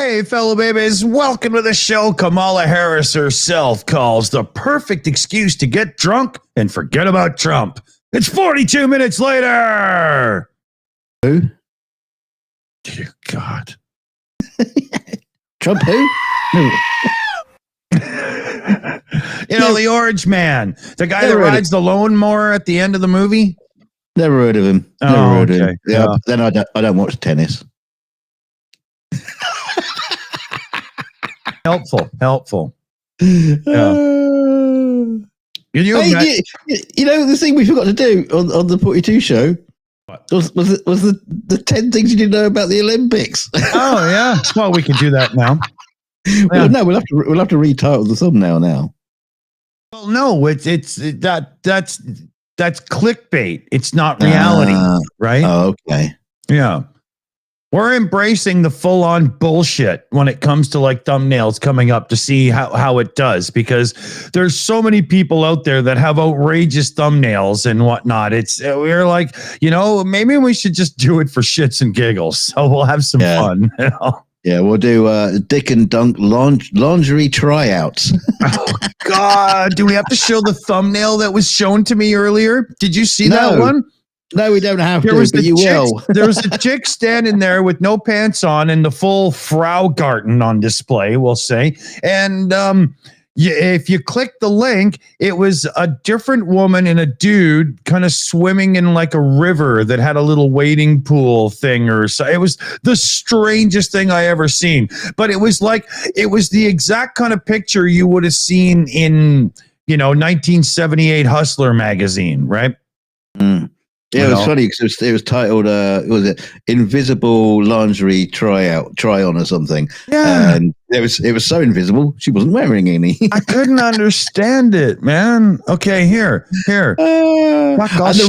Hey, fellow babies, welcome to the show Kamala Harris herself calls the perfect excuse to get drunk and forget about Trump. It's 42 minutes later. Who? Dear God. Trump who? You know, the orange man, the guy that rides the lawnmower at the end of the movie. Never heard of him. Never heard of him. Yeah, Yeah. then I don't watch tennis. Helpful. You know the thing we forgot to do on the 42 show was the 10 things you didn't know about the Olympics. Oh yeah. Well, we can do that now. Well, no, we'll have to retitle the thumbnail now. Well, no, that's clickbait. It's not reality, right? Oh, okay. Yeah. We're embracing the full-on bullshit when it comes to like thumbnails coming up to see how it does, because there's so many people out there that have outrageous thumbnails and whatnot. We're like, maybe we should just do it for shits and giggles. So we'll have some fun. Yeah, we'll do Dick and Dunk lingerie tryouts. Oh, God. Do we have to show the thumbnail that was shown to me earlier? Did you see that one? No, we don't have to, but you will. There was a chick standing there with no pants on and the full Frau Garten on display, we'll say. And if you click the link, it was a different woman and a dude kind of swimming in like a river that had a little wading pool thing or so. It was the strangest thing I ever seen. But it was the exact kind of picture you would have seen in, 1978 Hustler magazine, right? Mm. Yeah, it was funny because it was titled, was it Invisible Lingerie Try On or something? Yeah. And it was so invisible, she wasn't wearing any. I couldn't understand it, man. Okay, here. And the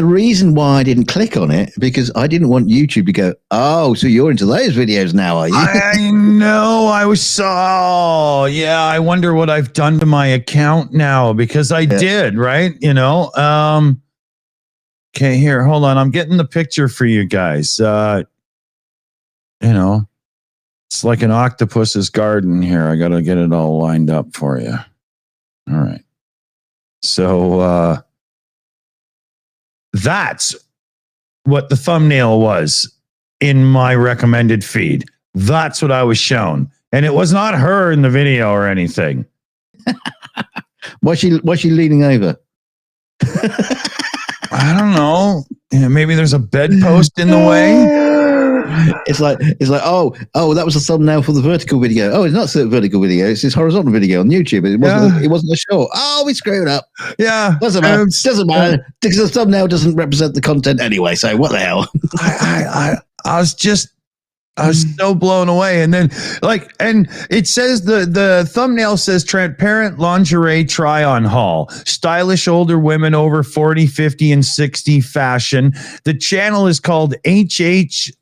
reason why I didn't click on it, because I didn't want YouTube to go, oh, so you're into those videos now, are you? I know. I wonder what I've done to my account now, because I did, right? Okay, here, hold on. I'm getting the picture for you guys. It's like an octopus's garden here. I got to get it all lined up for you. All right. So that's what the thumbnail was in my recommended feed. That's what I was shown. And it was not her in the video or anything. Why's she leaning over? I don't know. Yeah, maybe there's a bedpost in the way. It's like oh, that was a thumbnail for the vertical video. Oh, it's not a vertical video. It's this horizontal video on YouTube. It wasn't a short. Oh, we screwed up. Yeah, doesn't matter. Because the thumbnail doesn't represent the content anyway. So what the hell? I was so blown away. And then and it says the thumbnail says transparent lingerie try on haul, stylish older women over 40, 50 and 60 fashion. The channel is called HH-audio.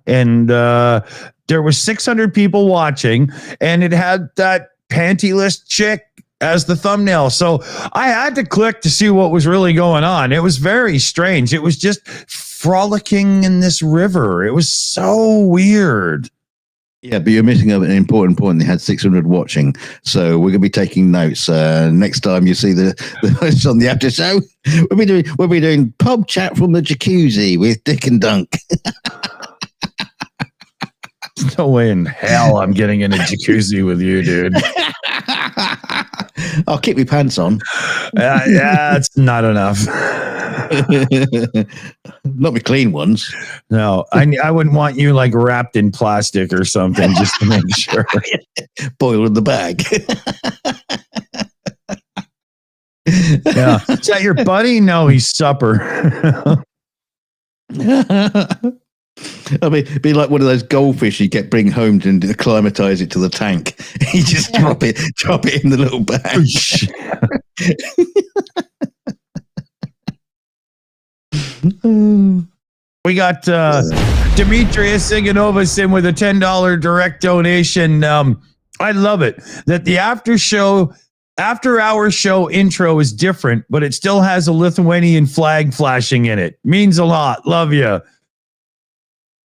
And there was 600 people watching, and it had that pantyless chick as the thumbnail. So I had to click to see what was really going on. It was very strange. It was just frolicking in this river. It was so weird. Yeah, but you're missing an important point. They had 600 watching, so we're going to be taking notes. Next time you see the hosts on the Aftershow, we'll be doing PubChat from the jacuzzi with Dick and Dunk. There's no way in hell I'm getting in a jacuzzi with you, dude. I'll keep my pants on. Yeah, it's not enough. Not my clean ones. No, I wouldn't want you like wrapped in plastic or something just to make sure. Boil in the bag. Yeah. Is that your buddy? No, he's supper. I mean, it'd be like one of those goldfish you bring home to acclimatize it to the tank. You just drop it in the little bag. We got Demetrius Siganovas in with a $10 direct donation. I love it that the after hour show intro is different, but it still has a Lithuanian flag flashing in it. Means a lot. Love you.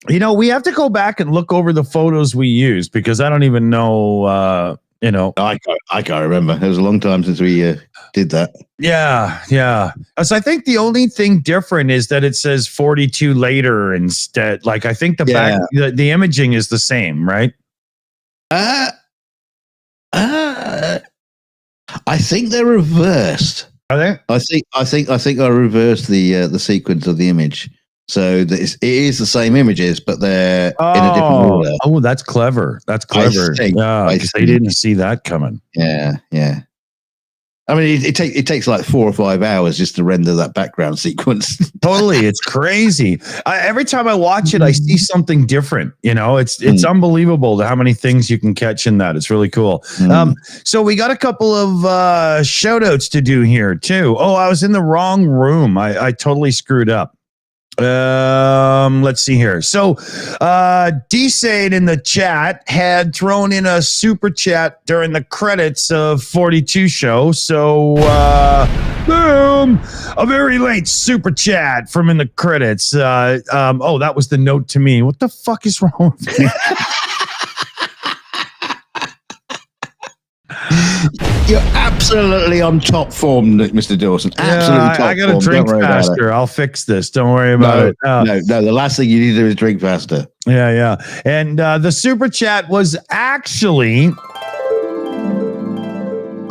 We have to go back and look over the photos we used because I don't even know. I can't remember. It was a long time since we did that. Yeah. So I think the only thing different is that it says 42 later instead. Like I think the back, the imaging is the same, right? I think they're reversed. Are they? I think I reversed the sequence of the image, so that it is the same images, but they're in a different order. Oh, that's clever. That's clever. Yeah, because they didn't see that coming. Yeah. I mean, it takes like 4 or 5 hours just to render that background sequence. Totally, it's crazy. Every time I watch it, I see something different. It's unbelievable how many things you can catch in that. It's really cool. So we got a couple of shout outs to do here too. Oh, I was in the wrong room. I totally screwed up. Let's see here. So, D-Sade in the chat had thrown in a super chat during the credits of 42 show. So, boom, a very late super chat from in the credits. That was the note to me. What the fuck is wrong with me? You're absolutely on top form, Mr. Dawson. Absolutely top form. I got to drink faster. I'll fix this. Don't worry about it. No. The last thing you need to do is drink faster. Yeah. And the super chat was actually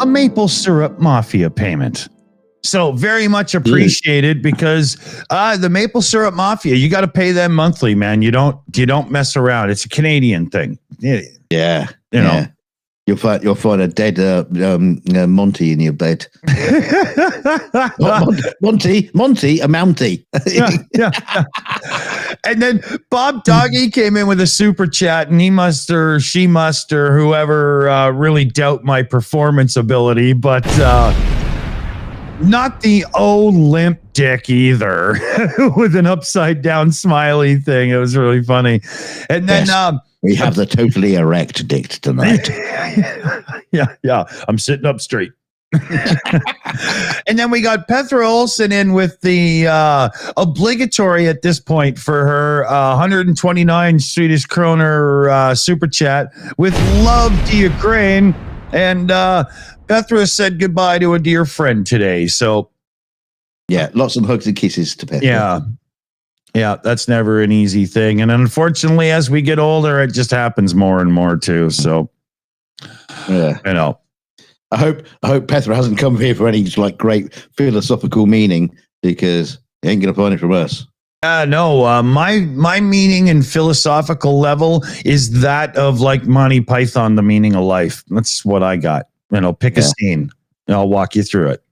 a maple syrup mafia payment. So very much appreciated because the maple syrup mafia, you got to pay them monthly, man. You don't mess around. It's a Canadian thing. Yeah. You know. You'll find a dead Monty in your bed. Monty, a Mountie. yeah. And then Bob Doggy came in with a super chat, and he must or she must or whoever really doubt my performance ability, but not the limp dick either, with an upside down smiley thing. It was really funny. And then we have the totally erect dick tonight. Yeah. I'm sitting up straight. And then we got Petra Olsen in with the obligatory at this point for her 129 Swedish kroner super chat with love to Ukraine. And Petra said goodbye to a dear friend today. So, yeah, lots of hugs and kisses to Petra. Yeah, that's never an easy thing. And unfortunately, as we get older, it just happens more and more too. So, I hope Petra hasn't come here for any great philosophical meaning, because he ain't going to find it from us. No, my meaning and philosophical level is that of Monty Python, the meaning of life. That's what I got. Pick a scene and I'll walk you through it.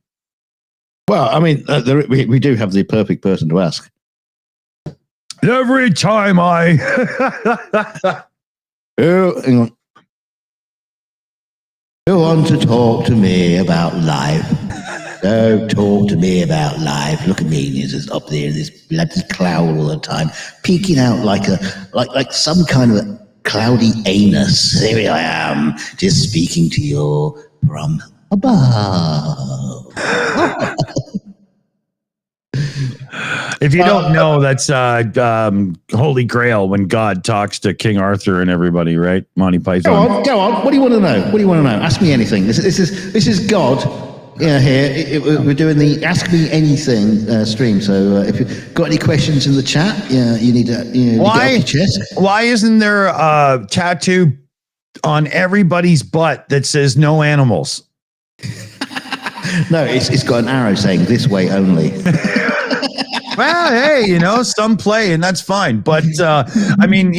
Well, I mean, we do have the perfect person to ask. Every time I... Hang on. Who want to talk to me about life? Don't talk to me about life. Look at me, he's just up there in this bloody cloud all the time, peeking out like some kind of a cloudy anus. There I am, just speaking to you from above. If you don't know, that's Holy Grail, when God talks to King Arthur and everybody, right? Monty Python. Go on. What do you want to know? Ask me anything. This is God. Yeah, here we're doing the Ask Me Anything stream. So if you've got any questions in the chat, you need to get off your chest. Why isn't there a tattoo on everybody's butt that says no animals? No, it's got an arrow saying this way only. Well, hey, some play, and that's fine. But maybe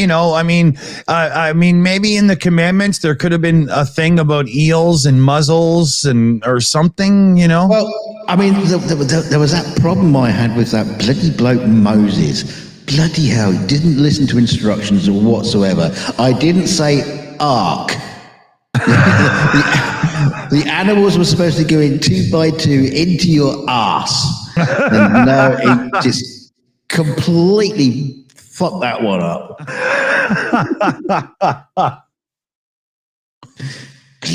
in the commandments there could have been a thing about eels and muzzles or something. Well, I mean, there was that problem I had with that bloody bloke Moses. Bloody hell, he didn't listen to instructions whatsoever. I didn't say ark. The animals were supposed to go in 2 by 2 into your ass. And no, it just completely fucked that one up.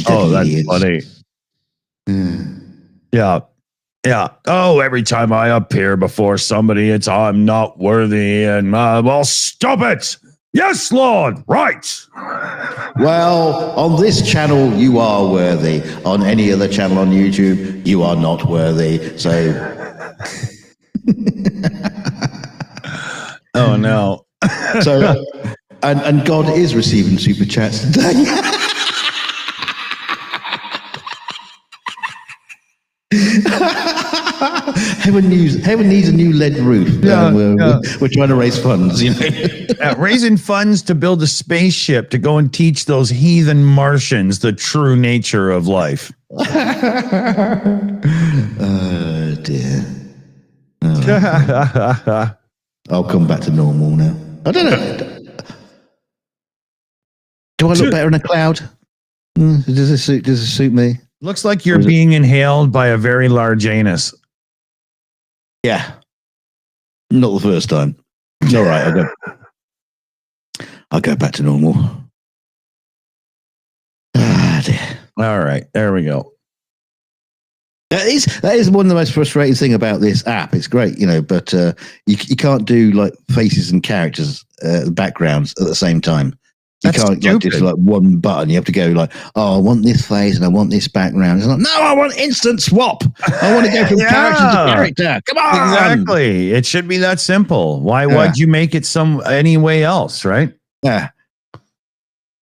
Oh, that's funny. Yeah. Yeah. Oh, every time I appear before somebody, it's I'm not worthy, and well, stop it. Yes, Lord. Right. Well, on this channel, you are worthy. On any other channel on YouTube, you are not worthy. So, Oh no. and God is receiving super chats today. Heaven needs a new lead roof. We're trying to raise funds, you know. Raising funds to build a spaceship to go and teach those heathen Martians the true nature of life. Oh dear. I'll come back to normal now. I don't know. Do I look better in a cloud? Does it suit me? Looks like you're being inhaled by a very large anus. Yeah. Not the first time. All right, I'll go back to normal. Ah, dear. All right, there we go. That is one of the most frustrating thing about this app. It's great, you know, but you can't do like faces and characters, backgrounds at the same time. You can't like, just like one button. You have to go like, oh, I want this face and I want this background. It's like, no, I want instant swap. I want to go from character to character. Come on. Exactly. It should be that simple. Why would you make it any way else, right? Yeah.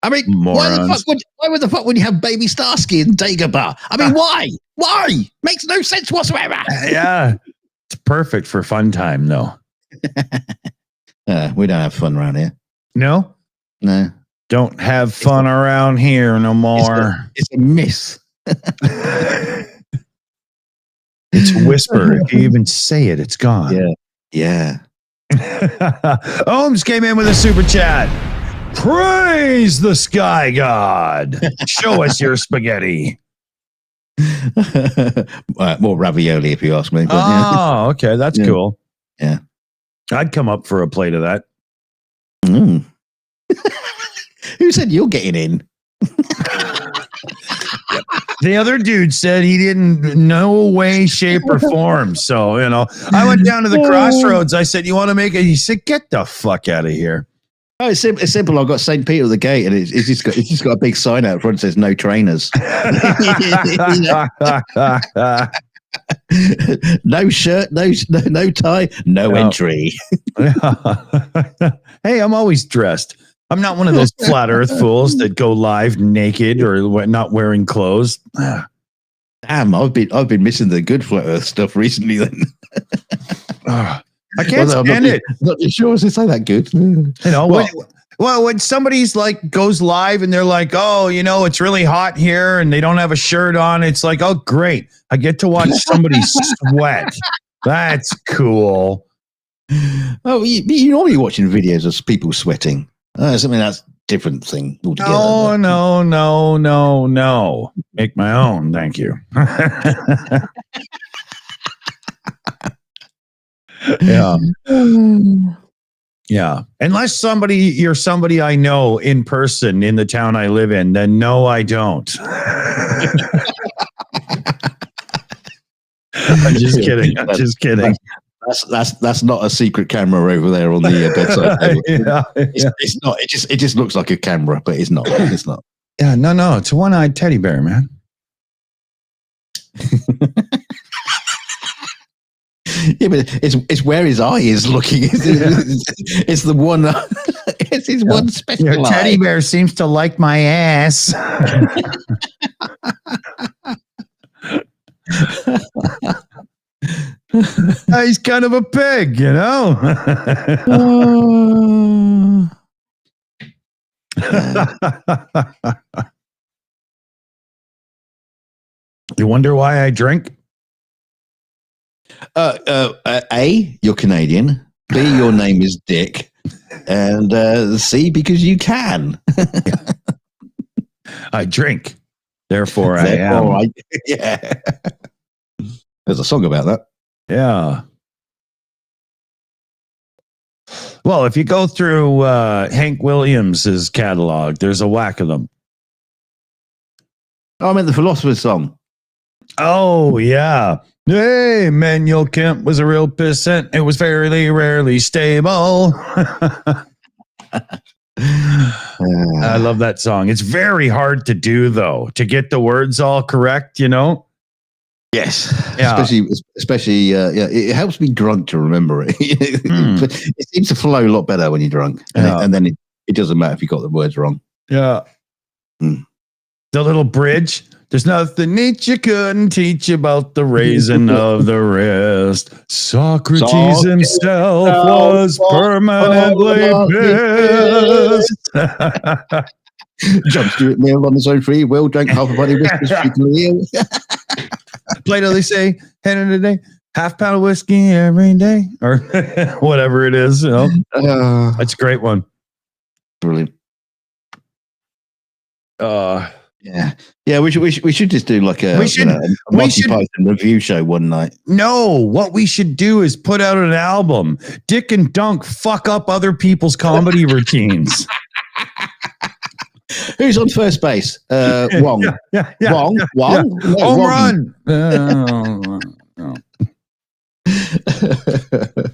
I mean, why the fuck would you have Baby Starsky and Dagobah? I mean, why? Why? Makes no sense whatsoever. Yeah. It's perfect for fun time, though. We don't have fun around here. No? No. Don't have fun around here no more. It's a miss. It's a whisper. If you even say it, it's gone. Yeah. Ohms came in with a super chat. Praise the sky god. Show us your spaghetti. More ravioli, if you ask me. But, okay. That's cool. Yeah. I'd come up for a plate of that. Mm. Who said you're getting in? The other dude said he didn't, no way, shape, or form. So, you know, I went down to the crossroads. I said, you want to make it? He said, get the fuck out of here. Oh, it's simple. I've got St. Peter at the gate, and it's just got a big sign out front that says no trainers. No shirt, no tie, no entry. Hey, I'm always dressed. I'm not one of those flat earth fools that go live naked or not wearing clothes. Damn, I've been missing the good flat earth stuff recently then. I can't stand it. Not sure to say that good. You know, when somebody's like goes live and they're like, oh, you know, it's really hot here and they don't have a shirt on. It's like, oh, great. I get to watch somebody sweat. That's cool. Oh, you're normally watching videos of people sweating. Something that's different thing altogether. Oh, no. Make my own. Thank you. Yeah. Yeah. Unless you're somebody I know in person in the town I live in, then no, I don't. I'm just kidding. That's not a secret camera over there on the bedside table. It's not. It just looks like a camera, but it's not. It's not. Yeah, no. It's a one-eyed teddy bear, man. Yeah, but it's where his eye is looking. It's the one. It's his one special Your teddy bear seems to like my ass. He's kind of a pig, you know. You wonder why I drink? A, you're Canadian. B, your name is Dick. And C, because you can. I drink. Therefore I am. Yeah. There's a song about that. Yeah. Well, if you go through Hank Williams's catalog, there's a whack of them. Oh, I meant the Philosopher's Song. Oh, yeah. Hey, Manuel Kemp was a real pissant. It was fairly rarely stable. I love that song. It's very hard to do, though, to get the words all correct, you know? Yes, Yeah. especially it helps me drunk to remember it. It seems to flow a lot better when you're drunk, and then it doesn't matter if you got the words wrong. Yeah. The little bridge. There's nothing Nietzsche couldn't teach about the raising of the wrist. Socrates himself was permanently pissed. John Stuart Mill on his own free will drank half a body whiskey frequently ill. Plato, they say, head of the day, half pound of whiskey every day, or whatever it is. You know? That's a great one. Brilliant. Yeah. We should just do like a Monty Python review show one night. No, what we should do is put out an album. Dick and Dunk fuck up other people's comedy routines. Who's on first base? Wong. Yeah. Wong. Home run.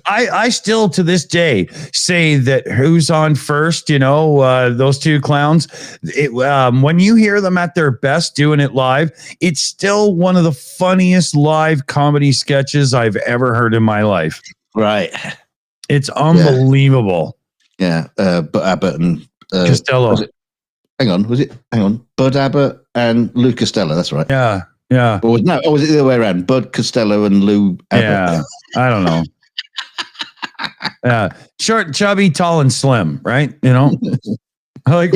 I still to this day say that who's on first, those two clowns, when you hear them at their best doing it live, it's still one of the funniest live comedy sketches I've ever heard in my life. Right. It's unbelievable. Yeah. But Abbott and Costello. Hang on. Bud Abbott and Lou Costello. That's right. Yeah. Or was it the other way around? Bud Costello and Lou Abbott. Yeah. I don't know. Yeah. Short, chubby, tall, and slim, right? But like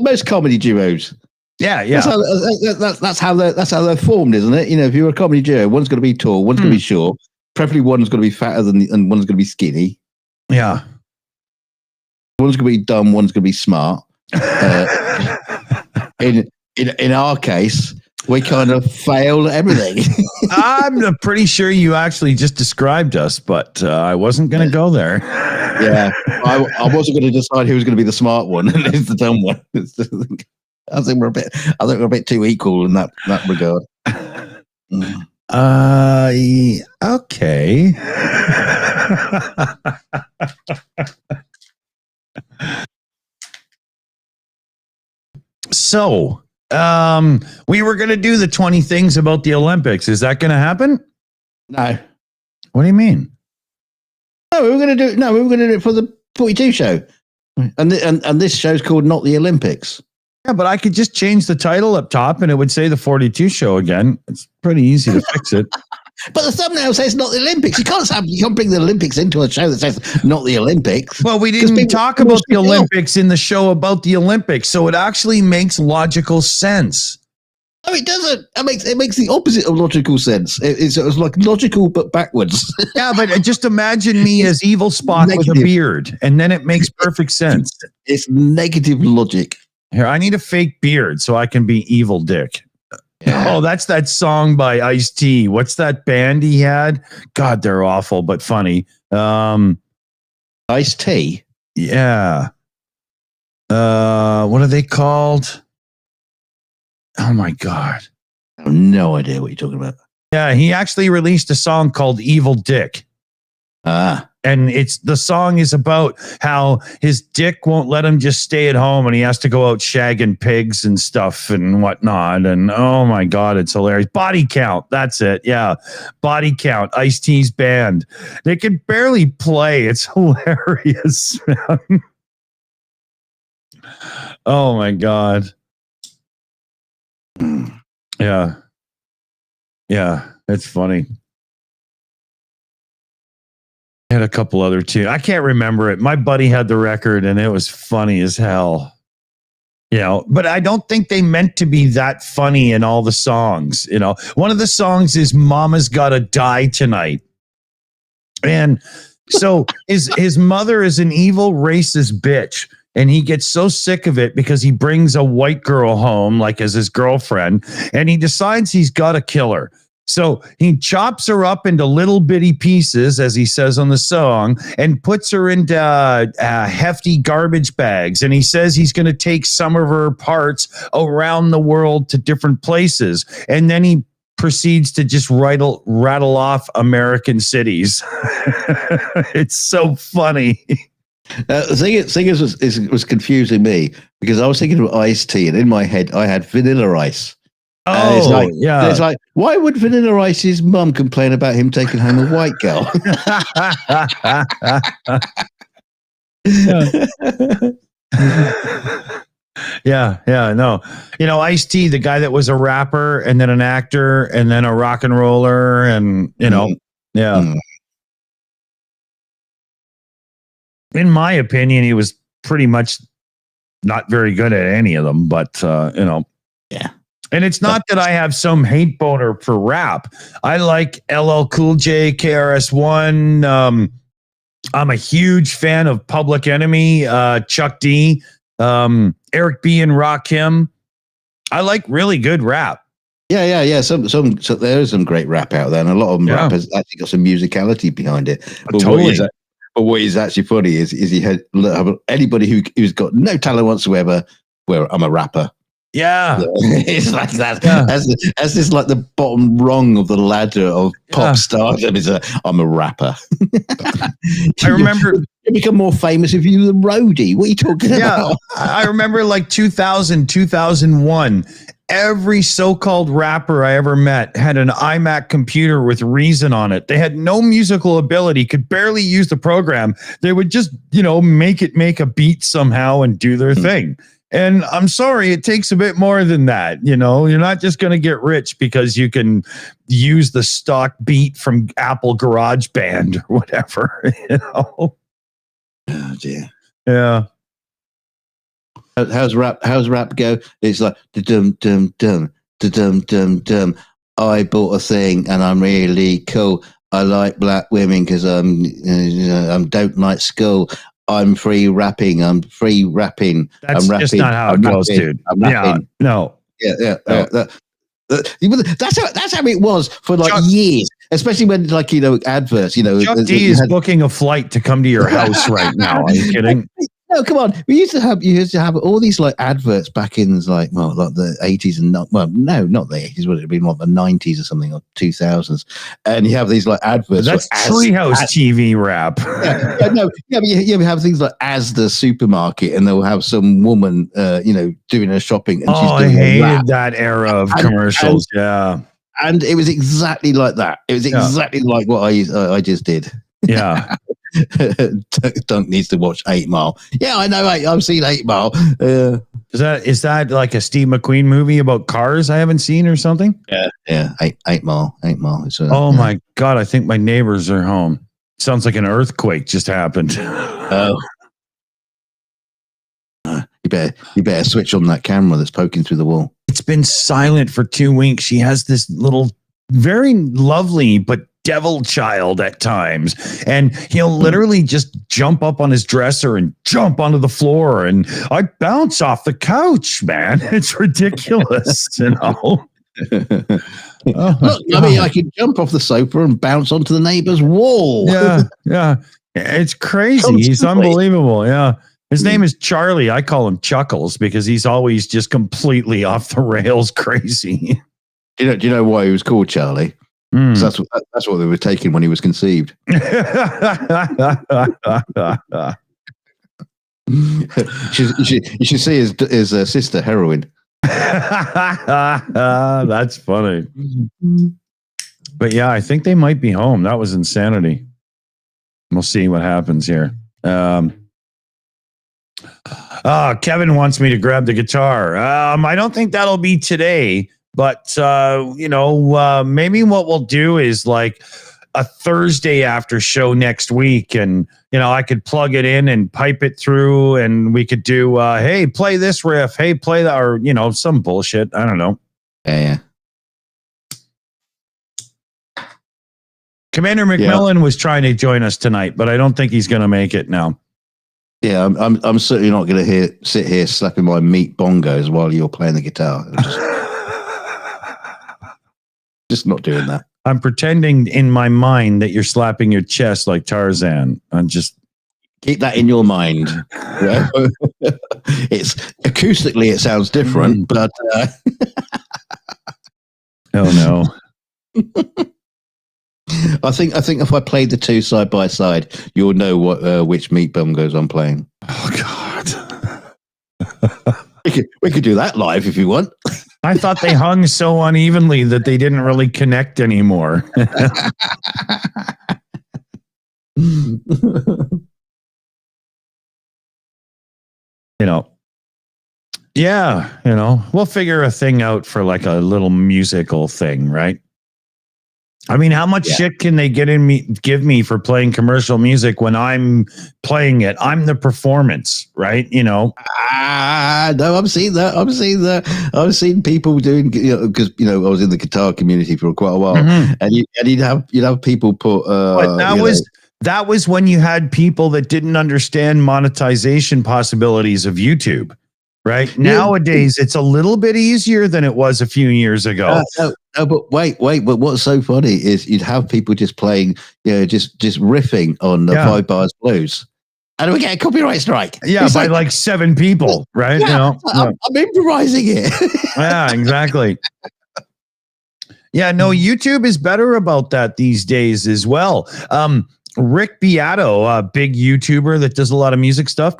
most comedy duos. Yeah. That's how they're formed, isn't it? If you're a comedy duo, one's going to be tall, one's going to be short. Preferably one's going to be fatter and one's going to be skinny. Yeah. One's going to be dumb, one's going to be smart. In our case, we kind of failed at everything. I'm pretty sure you actually just described us, but I wasn't going to go there. Yeah, I wasn't going to decide who was going to be the smart one and who's the dumb one. I think we're a bit too equal in that regard. Okay. So, we were going to do the 20 things about the Olympics. Is that going to happen? No. What do you mean? No, we were going to do it for the 42 show. And this show's called Not the Olympics. Yeah, but I could just change the title up top and it would say the 42 show again. It's pretty easy to fix it. But the thumbnail says Not the Olympics. You can't bring the Olympics into a show that says Not the Olympics. Well, we didn't talk about the Olympics in the show about the Olympics, so it actually makes logical sense. No, it doesn't. It makes the opposite of logical sense. It's like logical but backwards. Yeah, but just imagine me as evil Spock with a beard, and then it makes perfect sense. It's negative logic. Here, I need a fake beard so I can be evil Dick. Yeah. Oh, that's that song by Ice-T. What's that band he had? God, they're awful, but funny. Ice-T? Yeah. What are they called? Oh, my God. I have no idea what you're talking about. Yeah, he actually released a song called Evil Dick. And the song is about how his dick won't let him just stay at home and he has to go out shagging pigs and stuff and whatnot. And oh my God, it's hilarious. Body Count. That's it. Yeah. Body Count. Ice-T's band. They can barely play. It's hilarious. Oh my God. Yeah. Yeah. It's funny. I had a couple other too. I can't remember it. My buddy had the record and it was funny as hell. But I don't think they meant to be that funny in all the songs. One of the songs is Mama's Gotta Die Tonight. And so his mother is an evil racist bitch. And he gets so sick of it because he brings a white girl home, like as his girlfriend, and he decides he's got to kill her. So he chops her up into little bitty pieces, as he says on the song, and puts her into hefty garbage bags. And he says he's going to take some of her parts around the world to different places. And then he proceeds to just rattle off American cities. It's so funny. The thing is, was confusing me because I was thinking of iced tea, and in my head I had Vanilla Ice. Oh, yeah. It's like, why would Vanilla Ice's mum complain about him taking home a white girl? Yeah, no. Ice-T, the guy that was a rapper and then an actor and then a rock and roller and, yeah. In my opinion, he was pretty much not very good at any of them, but, Yeah. And it's not that I have some hate boner for rap. I like LL Cool J, KRS-One. I'm a huge fan of Public Enemy, Chuck D, Eric B. and Rakim. I like really good rap. Yeah. So there is some great rap out there, and a lot of them rappers actually got some musicality behind it. But totally. what is actually funny is he had anybody who's got no talent whatsoever. Where I'm a rapper. Yeah. It's like that. Yeah. As this like the bottom rung of the ladder of pop stardom I'm a rapper. I remember you become more famous if you're the roadie. What are you talking about? I remember like 2000, 2001. Every so-called rapper I ever met had an iMac computer with Reason on it. They had no musical ability, could barely use the program. They would just, make a beat somehow and do their thing. And I'm sorry, it takes a bit more than that. You're not just going to get rich because you can use the stock beat from Apple GarageBand or whatever. Oh dear. Yeah. How's rap go? It's like dum dum dum dum dum dum. I bought a thing and I'm really cool. I like black women because I don't like school. I'm free rapping. I'm free rapping. That's I'm rapping. Just not how it goes, dude. I'm rapping. Yeah, no. Yeah. That's how it was for years, especially when adverts. Chuck D is booking a flight to come to your house right now. Are you kidding? No, come on. You used to have all these adverts back in the 80s and not the 80s. Would it have been the 90s or something, or 2000s? And you have these adverts. That's Treehouse TV rap. You have things like As the Supermarket, and they'll have some woman, doing her shopping. And she's doing I hated that era of commercials. And it was exactly like that. It was exactly like what I just did. Yeah. Dunk needs to watch 8 Mile. Yeah, I know. I've seen 8 Mile. Is that like a Steve McQueen movie about cars I haven't seen or something? Yeah. 8 Mile. 8 Mile. My God! I think my neighbors are home. Sounds like an earthquake just happened. Oh. You better switch on that camera that's poking through the wall. It's been silent for 2 weeks. She has this little, very lovely but devil child at times, and he'll literally just jump up on his dresser and jump onto the floor, and I bounce off the couch, man. It's ridiculous. Look, I can jump off the sofa and bounce onto the neighbor's wall. Yeah, it's crazy. Constantly. He's unbelievable. Yeah, his name is Charlie. I call him Chuckles because he's always just completely off the rails crazy. Do you know why he was called Charlie? That's what they were taking when he was conceived. You should see his sister, Heroin. That's funny. But yeah, I think they might be home. That was insanity. We'll see what happens here. Kevin wants me to grab the guitar. I don't think that'll be today. But, maybe what we'll do is like a Thursday after show next week. And, I could plug it in and pipe it through, and we could do, hey, play this riff. Hey, play that, or, some bullshit. I don't know. Yeah. Commander McMillan was trying to join us tonight, but I don't think he's going to make it now. Yeah, I'm certainly not going to sit here slapping my meat bongos while you're playing the guitar. Just not doing that. I'm pretending in my mind that you're slapping your chest like Tarzan. I'm just keep that in your mind. It's acoustically, it sounds different, but oh no. I think if I played the two side by side, you'll know which meat bum goes on playing. Oh God. We could do that live if you want. I thought they hung so unevenly that they didn't really connect anymore. We'll figure a thing out for like a little musical thing, right? I mean, how much shit can they give me for playing commercial music when I'm playing it? I'm the performance, right? No, I've seen that. I've seen people doing, because I was in the guitar community for quite a while, and you'd have people put. But that was when you had people that didn't understand monetization possibilities of YouTube. Right. Nowadays, it's a little bit easier than it was a few years ago. No, but wait. But what's so funny is you'd have people just playing, just riffing on the 5 bars blues. And we get a copyright strike. Yeah, it's by like 7 people, right? Yeah, I'm improvising it. Yeah, exactly. Yeah, no, YouTube is better about that these days as well. Rick Beato, a big YouTuber that does a lot of music stuff.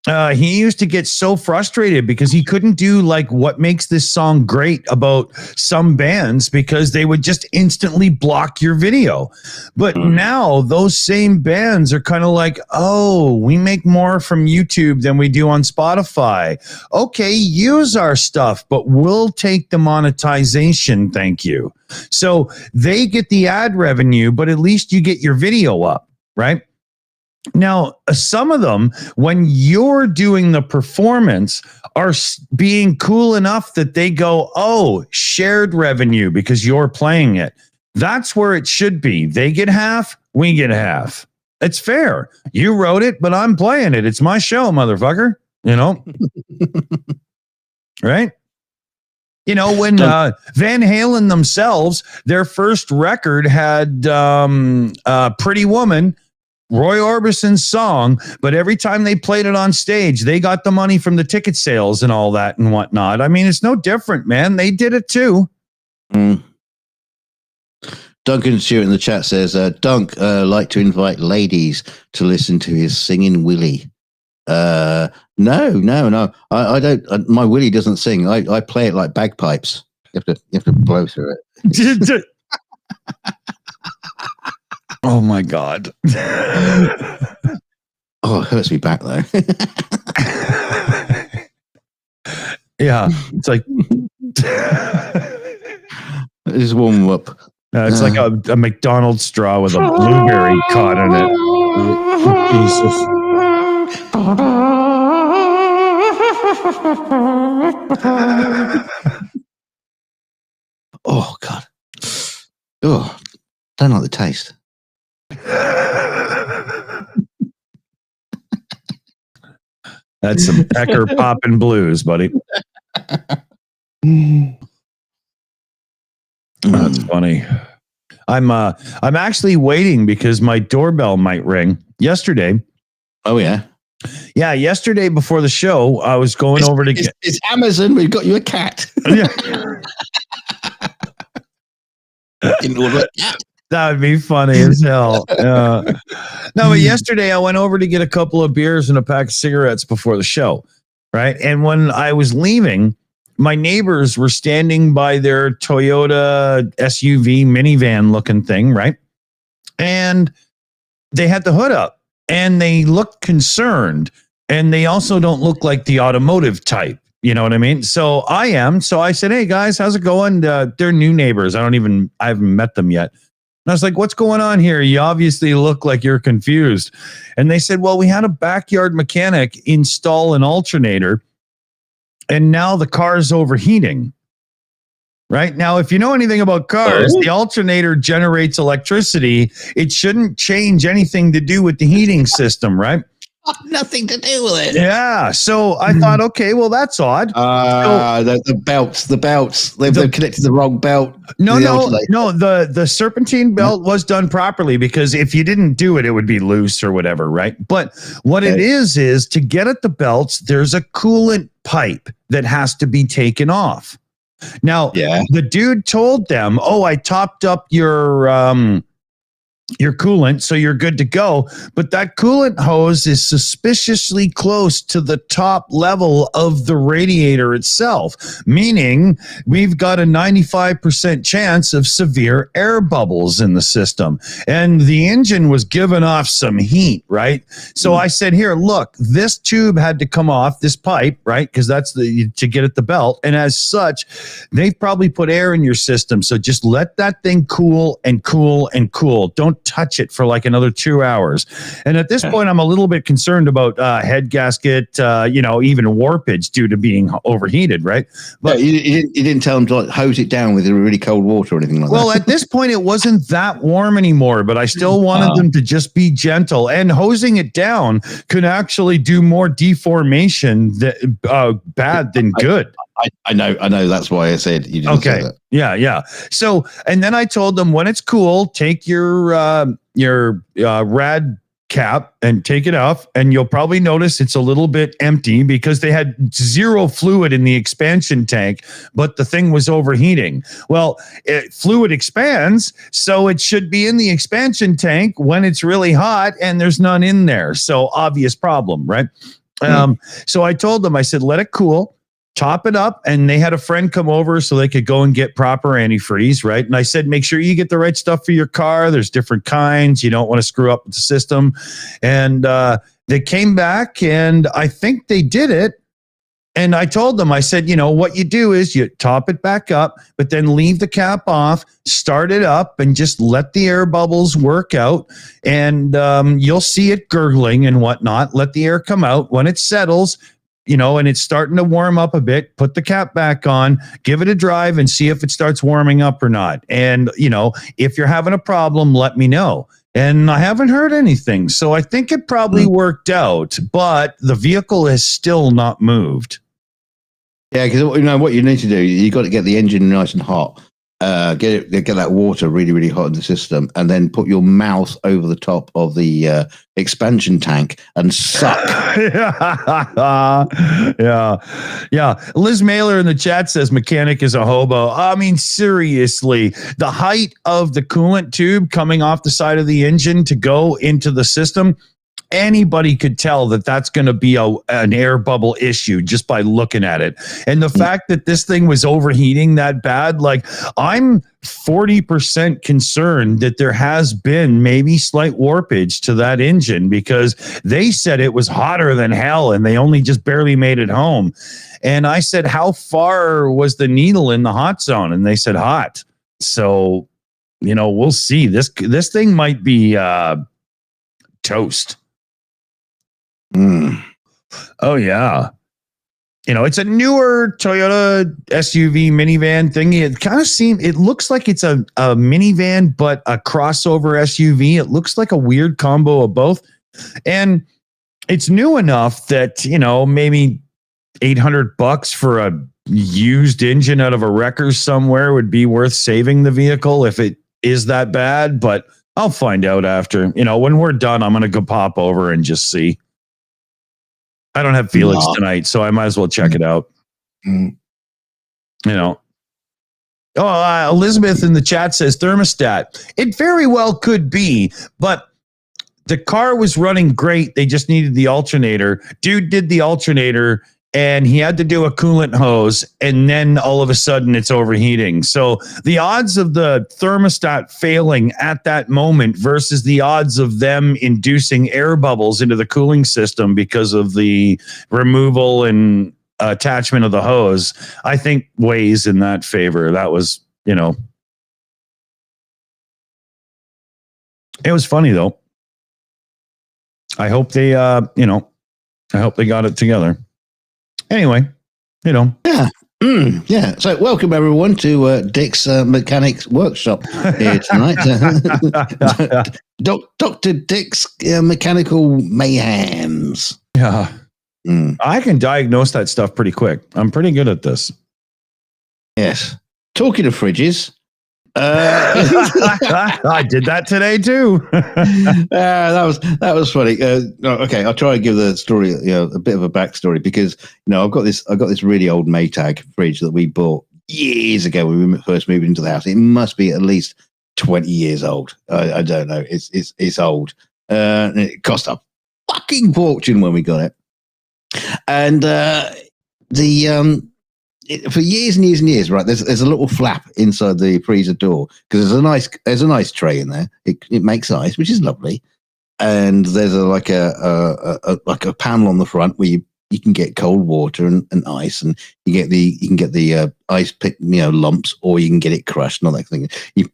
He used to get so frustrated because he couldn't do like what makes this song great about some bands because they would just instantly block your video. But now those same bands are kind of like, oh, we make more from YouTube than we do on Spotify. Okay, use our stuff, but we'll take the monetization. Thank you. So they get the ad revenue, but at least you get your video up, right? Now, some of them, when you're doing the performance, are being cool enough that they go, oh, shared revenue because you're playing it. That's where it should be. They get half, we get half. It's fair. You wrote it, but I'm playing it. It's my show, motherfucker. Right? When Van Halen themselves, their first record had Pretty Woman, Roy Orbison's song, but every time they played it on stage, they got the money from the ticket sales and all that and whatnot. I mean, it's no different, man. They did it too. Duncan Stewart in the chat says, Dunk like to invite ladies to listen to his singing Willie. No. I don't. My Willie doesn't sing. I play it like bagpipes. You have to blow through it. Oh my God. Oh, it hurts me back though. Yeah. It's like just warm up. It's like a McDonald's straw with a blueberry caught in it. Jesus. Oh God. Oh, don't like the taste. That's some pecker poppin' blues, buddy. That's funny. I'm actually waiting because my doorbell might ring yesterday. Oh yeah. Yeah, yesterday before the show, I was going over to get. It's Amazon. We've got you a cat. Yeah. Didn't order a cat. That would be funny as hell. No, but yesterday I went over to get a couple of beers and a pack of cigarettes before the show, right? And when I was leaving, my neighbors were standing by their Toyota SUV minivan looking thing, right? And they had the hood up and they looked concerned. And they also don't look like the automotive type. You know what I mean? So I am. So I said, hey guys, how's it going? They're new neighbors. I haven't met them yet. And I was like, what's going on here? You obviously look like you're confused. And they said, well, we had a backyard mechanic install an alternator and now the car's overheating. Right now, if you know anything about cars, the alternator generates electricity. It shouldn't change anything to do with the heating system, right? Nothing to do with it. Yeah. So I thought, okay, well, that's odd. The belts. They've connected the wrong belt. No. The serpentine belt was done properly because if you didn't do it, it would be loose or whatever, right? But what it is to get at the belts, there's a coolant pipe that has to be taken off. Now, Yeah. the dude told them, "Oh, I topped up your coolant, so you're good to go." But that coolant hose is suspiciously close to the top level of the radiator itself, meaning we've got a 95% chance of severe air bubbles in the system. And the engine was giving off some heat, right? So I said, here, look, this tube had to come off, this pipe, right? Because that's to get at the belt. And as such, they've probably put air in your system. So just let that thing cool and cool and cool. Don't touch it for like another 2 hours. And at this point, I'm a little bit concerned about head gasket, even warpage due to being overheated, right? But you didn't tell them to like hose it down with really cold water or anything like that. Well, at this point, it wasn't that warm anymore, but I still wanted them to just be gentle. And hosing it down could actually do more deformation bad than good. I know. That's why I said you didn't say that. Yeah. So, and then I told them when it's cool, take your rad cap and take it off, and you'll probably notice it's a little bit empty because they had zero fluid in the expansion tank, but the thing was overheating. Well, fluid expands, so it should be in the expansion tank when it's really hot, and there's none in there. So obvious problem, right? So I told them, I said, let it cool. Top it up, and they had a friend come over so they could go and get proper antifreeze, right? And I said, make sure you get the right stuff for your car. There's different kinds. You don't want to screw up with the system. And they came back, and I think they did it. And I told them, I said, what you do is you top it back up, but then leave the cap off, start it up, and just let the air bubbles work out. And you'll see it gurgling and whatnot. Let the air come out. When it settles, and it's starting to warm up a bit, put the cap back on, give it a drive, and see if it starts warming up or not. And, if you're having a problem, let me know. And I haven't heard anything. So I think it probably worked out, but the vehicle has still not moved. Yeah, because what you need to do, you got to get the engine nice and hot. Get that water really, really hot in the system, and then put your mouth over the top of the expansion tank and suck. Yeah. Liz Mailer in the chat says mechanic is a hobo. I mean, seriously, the height of the coolant tube coming off the side of the engine to go into the system, anybody could tell that that's going to be an air bubble issue just by looking at it. And the fact that this thing was overheating that bad, like I'm 40% concerned that there has been maybe slight warpage to that engine because they said it was hotter than hell and they only just barely made it home. And I said, how far was the needle in the hot zone? And they said hot. So, we'll see. This thing might be toast. Oh yeah. It's a newer Toyota SUV minivan thingy. It looks like it's a minivan, but a crossover SUV. It looks like a weird combo of both. And it's new enough that, maybe $800 for a used engine out of a wrecker somewhere would be worth saving the vehicle if it is that bad. But I'll find out after, when we're done, I'm going to go pop over and just see. I don't have Felix tonight, so I might as well check it out. Elizabeth in the chat says thermostat. It very well could be, but the car was running great. They just needed the alternator. Dude did the alternator, and he had to do a coolant hose, and then all of a sudden it's overheating. So the odds of the thermostat failing at that moment versus the odds of them inducing air bubbles into the cooling system because of the removal and attachment of the hose, I think weighs in that favor. That was, it was funny though. I hope they, I hope they got it together. Anyway, Yeah. Yeah. So welcome everyone to Dick's Mechanics Workshop here tonight. Dr. Dick's Mechanical Mayhems. Yeah. I can diagnose that stuff pretty quick. I'm pretty good at this. Yes. Talking of fridges. I did that today too. That was funny. Okay, I'll try and give the story, a bit of a backstory because I've got this really old Maytag fridge that we bought years ago when we first moved into the house. It must be at least 20 years old. I don't know. It's old. And it cost a fucking fortune when we got it. And for years and years and years, right? There's a little flap inside the freezer door because there's a nice tray in there. It makes ice, which is lovely. And there's like a panel on the front where you can get cold water and ice, and you can get the ice pick, lumps, or you can get it crushed and all that thing. You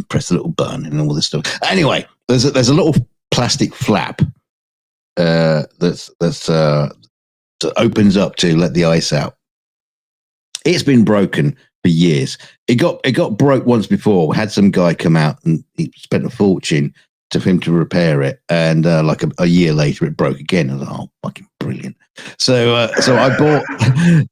press the little button and all this stuff. Anyway, there's a little plastic flap that opens up to let the ice out. It's been broken for years. It got broke once before. We had some guy come out and he spent a fortune for him to repair it, and like a year later it broke again. I was like, oh, fucking brilliant. So I bought.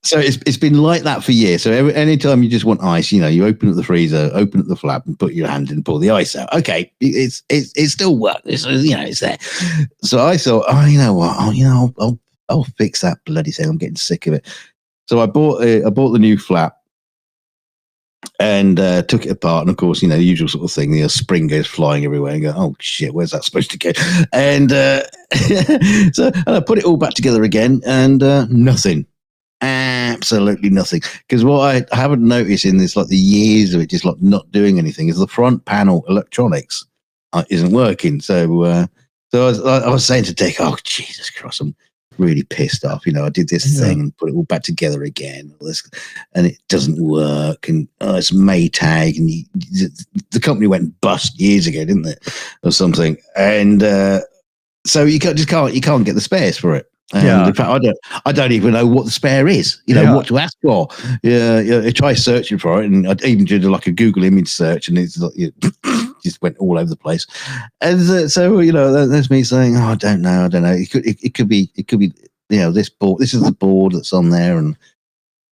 So it's been like that for years. So anytime you just want ice, you open up the freezer, open up the flap, and put your hand in and pull the ice out. Okay, it still works. It's there. So I thought, oh, you know what? I'll fix that bloody thing. I'm getting sick of it. So I bought the new flap and took it apart. And of course, the usual sort of thing. The spring goes flying everywhere. And go, oh shit, where's that supposed to go? And so I put it all back together again, and nothing, absolutely nothing. Because what I haven't noticed in this, like the years of it just like not doing anything, is the front panel electronics isn't working. So I was saying to Dick, oh Jesus Christ, I'm really pissed off. I did this thing and put it all back together again, and it doesn't work. And it's Maytag, and the company went bust years ago, didn't it, or something? And so you can't get the spares for it. And in fact, I don't even know what the spare is. What to ask for. I try searching for it, and I even did like a Google image search, and it's like, just went all over the place. And so that's me saying, oh, I don't know. It could be this board. This is the board that's on there, and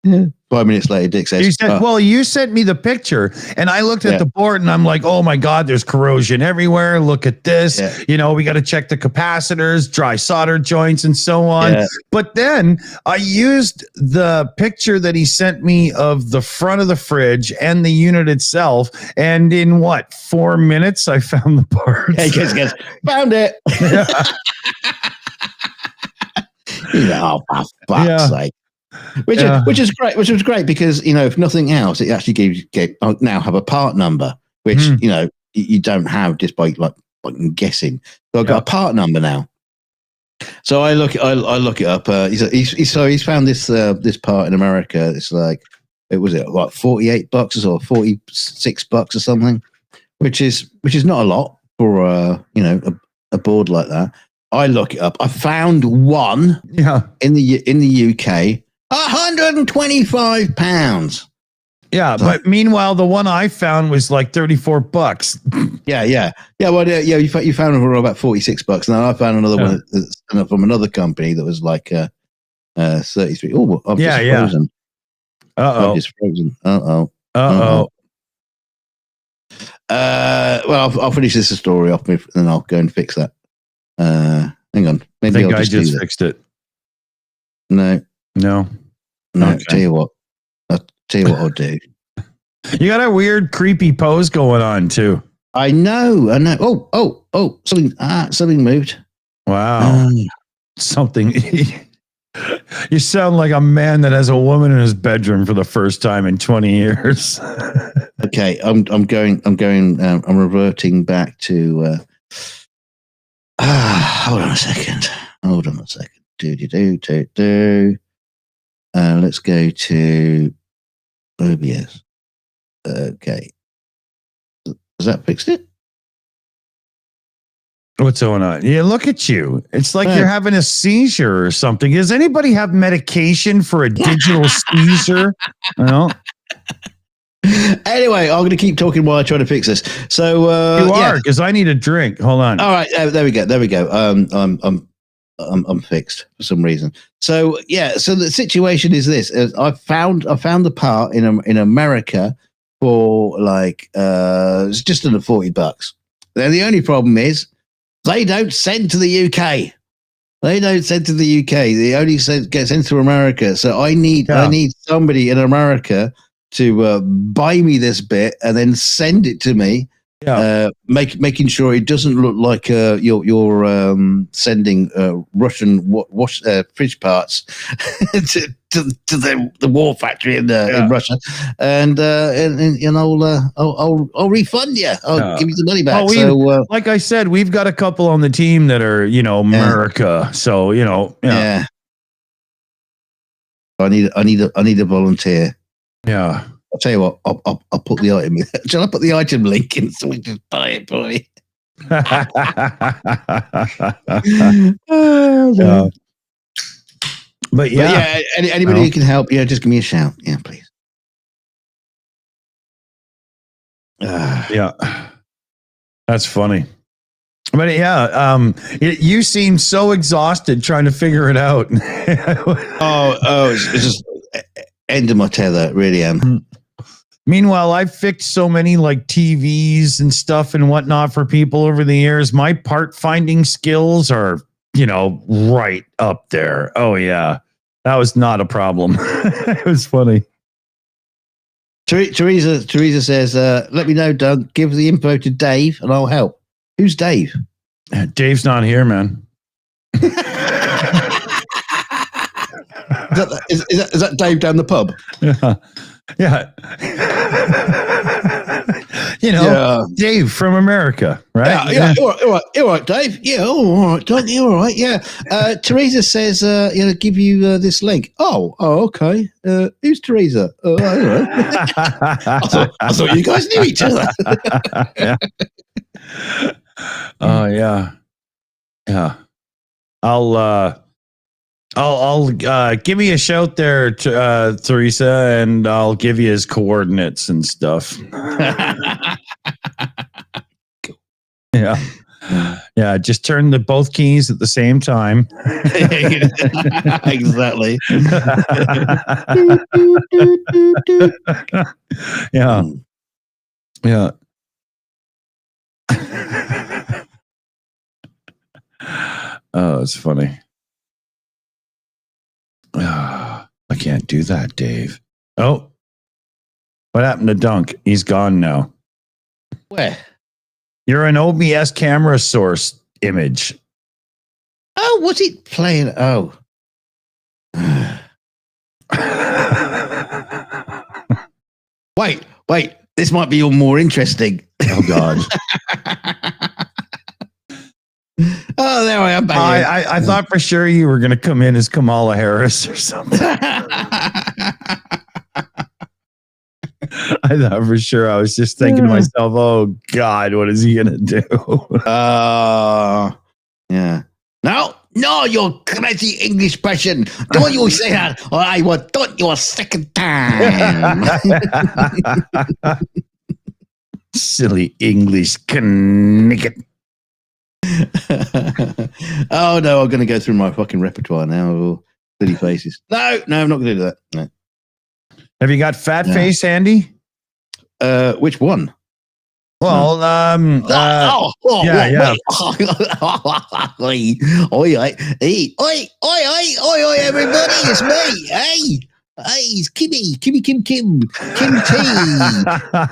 5 minutes later, Dick says, you sent me the picture, and I looked at the board, and I'm like, oh my God, there's corrosion everywhere. Look at this. We got to check the capacitors, dry solder joints, and so on. But then I used the picture that he sent me of the front of the fridge and the unit itself, and in 4 minutes, I found the parts. He goes, found it. Oh, for fuck's sake. Which is great. Which was great because if nothing else, it actually I now have a part number, which you don't have just by like guessing. So I've got a part number now. So I look it up. He's found this part in America. It's like $48 or $46 or something, which is not a lot for a board like that. I look it up. I found one in the UK. £125. Yeah, but meanwhile, the one I found was like $34. Yeah. Well, you found it for about $46, and then I found another one from another company that was like 33. Oh, I've just frozen. I've just frozen. Well, I'll finish this story off, and then I'll go and fix that. Hang on. Maybe I just fixed it. No. Okay. Tell you what I'll do. You got a weird, creepy pose going on too. I know. Oh! Something moved. Wow. Something. You sound like a man that has a woman in his bedroom for the first time in 20 years. Okay, I'm reverting back to. Hold on a second. Do. Let's go to OBS. Okay. Has that fixed it? What's going on? Yeah, look at you. It's like you're having a seizure or something. Does anybody have medication for a digital seizure? No. Anyway, I'm going to keep talking while I try to fix this. So you are, because I need a drink. Hold on. All right, there we go. I'm fixed for some reason. So so the situation is this: I found the part in America for like it's just under $40. Now the only problem is they don't send to the UK. They only get sent to America. So I need somebody in America buy me this bit and then send it to me. Yeah. Making sure it doesn't look like you're sending Russian fridge parts to the war factory in Russia, and I'll refund you. I'll give you the money back. Like I said, we've got a couple on the team that are America. So yeah. I need a volunteer. Yeah. I'll tell you what. I'll put the item. Shall I put the item link in so we just buy it, boy? But anybody who can help, just give me a shout. Yeah, please. Yeah, that's funny. But you seem so exhausted trying to figure it out. It's just end of my tether. Really am. Meanwhile, I've fixed so many like TVs and stuff and whatnot for people over the years. My part finding skills are, right up there. Oh yeah, that was not a problem. It was funny. Teresa says, "Let me know, Doug. Give the info to Dave, and I'll help." Who's Dave? Dave's not here, man. Is that Dave down the pub? Yeah. Dave from America, right? Yeah. All right, Dave. Yeah, all right, Doug. You're all right. Yeah. Teresa says, give you this link. Oh, okay. Who's Teresa? I don't know. I thought you guys knew each other. Yeah. Oh yeah. I'll give me a shout there, Teresa, and I'll give you his coordinates and stuff. Yeah. Just turn both keys at the same time. Exactly. Yeah. Oh, it's funny. I can't do that, Dave. Oh, what happened to Dunk? He's gone now. Where? You're an OBS camera source image. Oh, what's it playing? Oh. Wait. This might be all more interesting. Oh, God. Oh, there I am. I thought for sure you were going to come in as Kamala Harris or something. I thought for sure. I was just thinking to myself, oh, God, what is he going to do? Yeah. No, your crazy English person. Don't you say that, or I will do it your second time. Silly English knicket. Oh, no, I'm going to go through my fucking repertoire now. Silly faces. No, I'm not going to do that. No. Have you got Fat Face handy? Which one? Well, yeah. Oi, everybody, it's me. Hey, it's Kim T.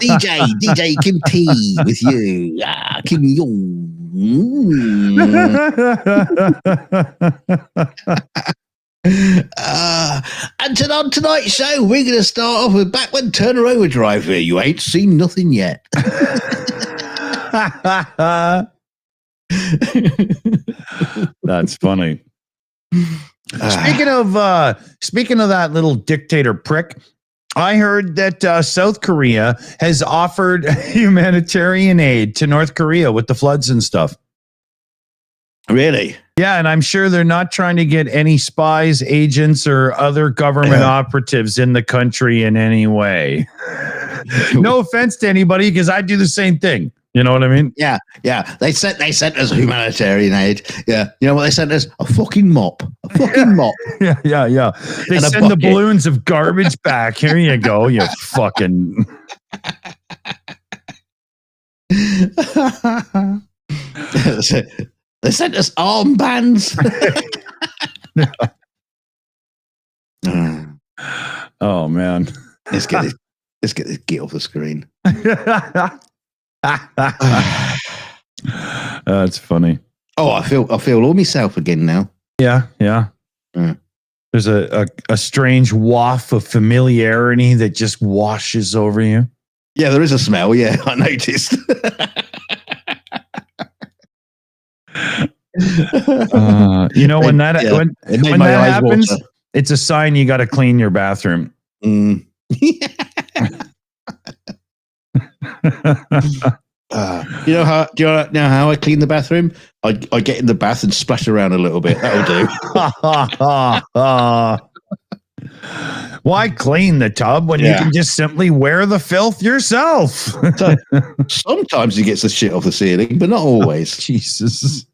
DJ Kim T with you. Kim Young. And on tonight's show, we're going to start off with Back When Turner Overdrive here. You ain't seen nothing yet. That's funny. Speaking of that little dictator prick, I heard that South Korea has offered humanitarian aid to North Korea with the floods and stuff. Really? Yeah, and I'm sure they're not trying to get any spies, agents, or other government operatives in the country in any way. No offense to anybody, because I do the same thing. You know what I mean? Yeah. They sent us humanitarian aid. Yeah. You know what they sent us? A fucking mop. Yeah. They send the balloons of garbage back. Here you go, you fucking... They sent us armbands. Oh, man. Let's get Let's get this git off the screen. That's funny. Oh, I feel all myself again now. Yeah. There's a strange waft of familiarity that just washes over you. Yeah, there is a smell. Yeah, I noticed. When that happens, water. It's a sign you got to clean your bathroom. Do you know how I clean the bathroom? I get in the bath and splash around a little bit. That'll do. Why clean the tub when you can just simply wear the filth yourself? Sometimes he gets the shit off the ceiling, but not always. Jesus.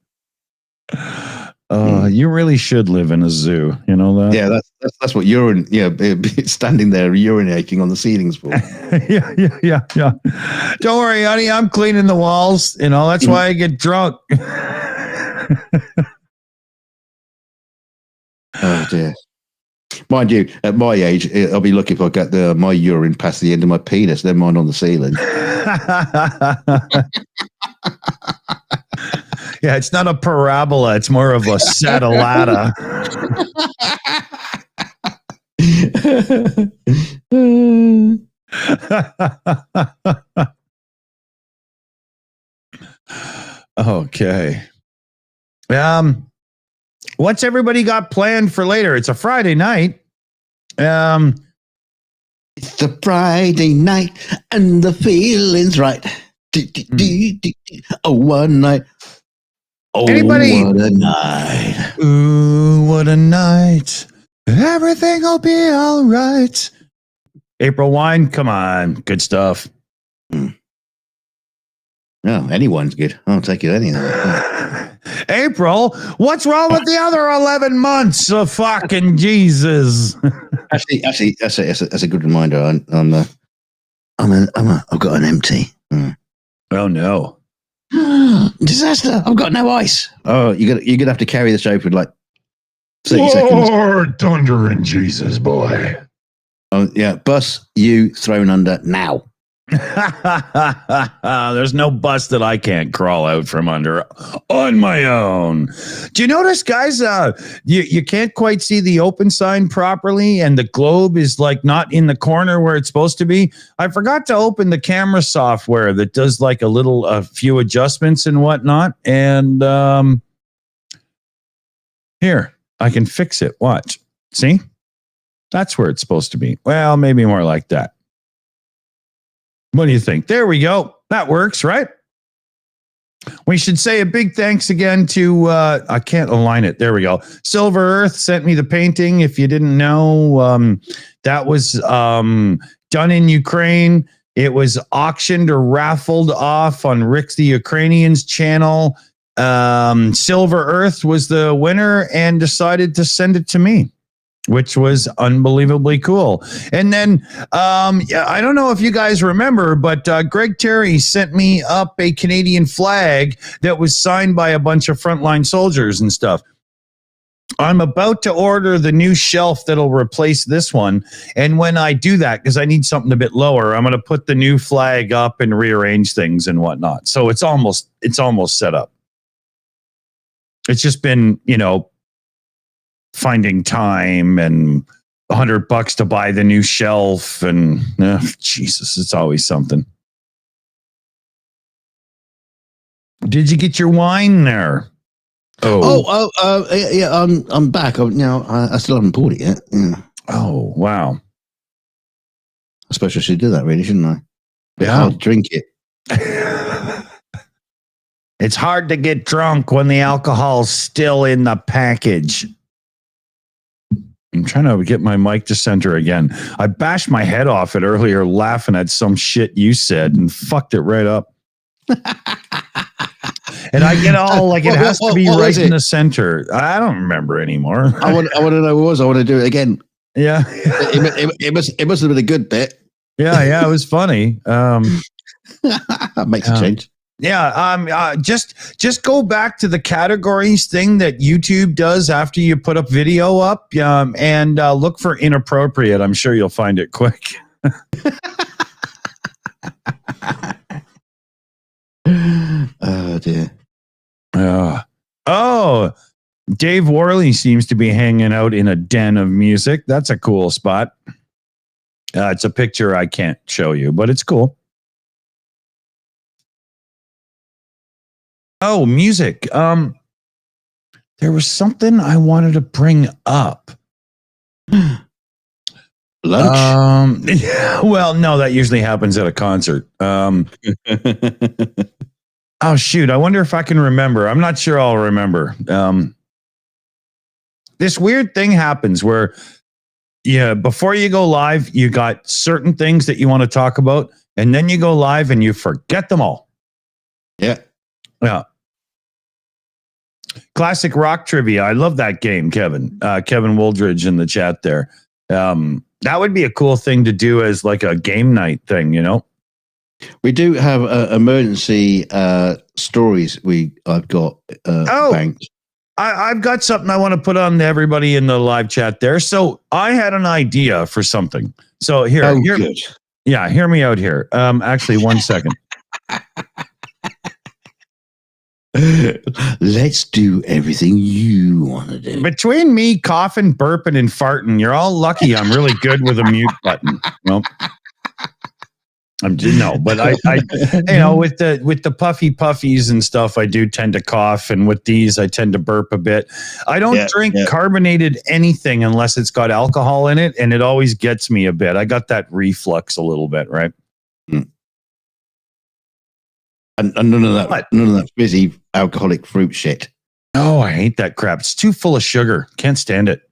You really should live in a zoo. You know that? Yeah, that's what urine. Yeah, standing there urinating on the ceilings for. Yeah. Don't worry, honey. I'm cleaning the walls. You know that's why I get drunk. Oh dear. Mind you, at my age, I'll be lucky if I get my urine past the end of my penis. Never mind on the ceiling. Yeah, it's not a parabola. It's more of a satellata. Okay. What's everybody got planned for later? It's a Friday night. It's the Friday night and the feeling's right. Oh, one night. Oh, anybody? What a night. Ooh, what a night. Everything will be all right. April wine, come on. Good stuff. No, anyone's good. I'll take it anything. April, what's wrong with the other 11 months of fucking Jesus? Actually, that's a good reminder. I've got an empty. Oh no. Disaster! I've got no ice. Oh, you're gonna have to carry the show for like 30 seconds. Lord thunder and Jesus, boy. Oh yeah, bus you thrown under now. There's no bus that I can't crawl out from under on my own. Do you notice, guys? You can't quite see the open sign properly, and the globe is like not in the corner where it's supposed to be. I forgot to open the camera software that does like a few adjustments and whatnot. And here, I can fix it. Watch. See? That's where it's supposed to be. Well, maybe more like that. What do you think? There we go. That works, right? We should say a big thanks again to, I can't align it. There we go. Silver Earth sent me the painting. If you didn't know, that was done in Ukraine. It was auctioned or raffled off on Rick the Ukrainian's channel. Silver Earth was the winner and decided to send it to me, which was unbelievably cool. And then, I don't know if you guys remember, but Greg Terry sent me up a Canadian flag that was signed by a bunch of frontline soldiers and stuff. I'm about to order the new shelf that'll replace this one. And when I do that, because I need something a bit lower, I'm going to put the new flag up and rearrange things and whatnot. So it's almost set up. It's just been, finding time and $100 to buy the new shelf, and Jesus, it's always something. Did you get your wine there? Yeah. I'm back. I still haven't bought it yet. Yeah. Oh wow! I suppose I should do that, really, shouldn't I? Yeah, I'll drink it. It's hard to get drunk when the alcohol's still in the package. I'm trying to get my mic to center again. I bashed my head off it earlier laughing at some shit you said and fucked it right up. And I get all like it has to be right in the center. I don't remember anymore. I want to know what it was. I want to do it again. Yeah. It must have been a good bit. Yeah, it was funny. That makes a change. Yeah, just go back to the categories thing that YouTube does after you put up video up, and look for inappropriate. I'm sure you'll find it quick. Oh dear. Oh, Dave Worley seems to be hanging out in a den of music. That's a cool spot. It's a picture I can't show you, but it's cool. Oh, music. There was something I wanted to bring up. Lunch? Well, no, that usually happens at a concert. Oh, shoot. I wonder if I can remember. I'm not sure I'll remember. This weird thing happens where, before you go live, you got certain things that you want to talk about, and then you go live and you forget them all. Yeah. Yeah. Classic rock trivia. I love that game, Kevin. Kevin Woldridge in the chat there. That would be a cool thing to do as like a game night thing, We do have emergency stories. I've got banked. I've got something I want to put on to everybody in the live chat there. So I had an idea for something. So here, good. Yeah, hear me out here. Actually, 1 second. Let's do everything you want to do. Between me coughing, burping, and farting, you're all lucky I'm really good with a mute button. Well, but I with the puffy puffies and stuff, I do tend to cough, and with these, I tend to burp a bit. I don't drink carbonated anything unless it's got alcohol in it, and it always gets me a bit. I got that reflux a little bit, right? Mm. And none of that fizzy alcoholic fruit shit. Oh, I hate that crap. It's too full of sugar. Can't stand it.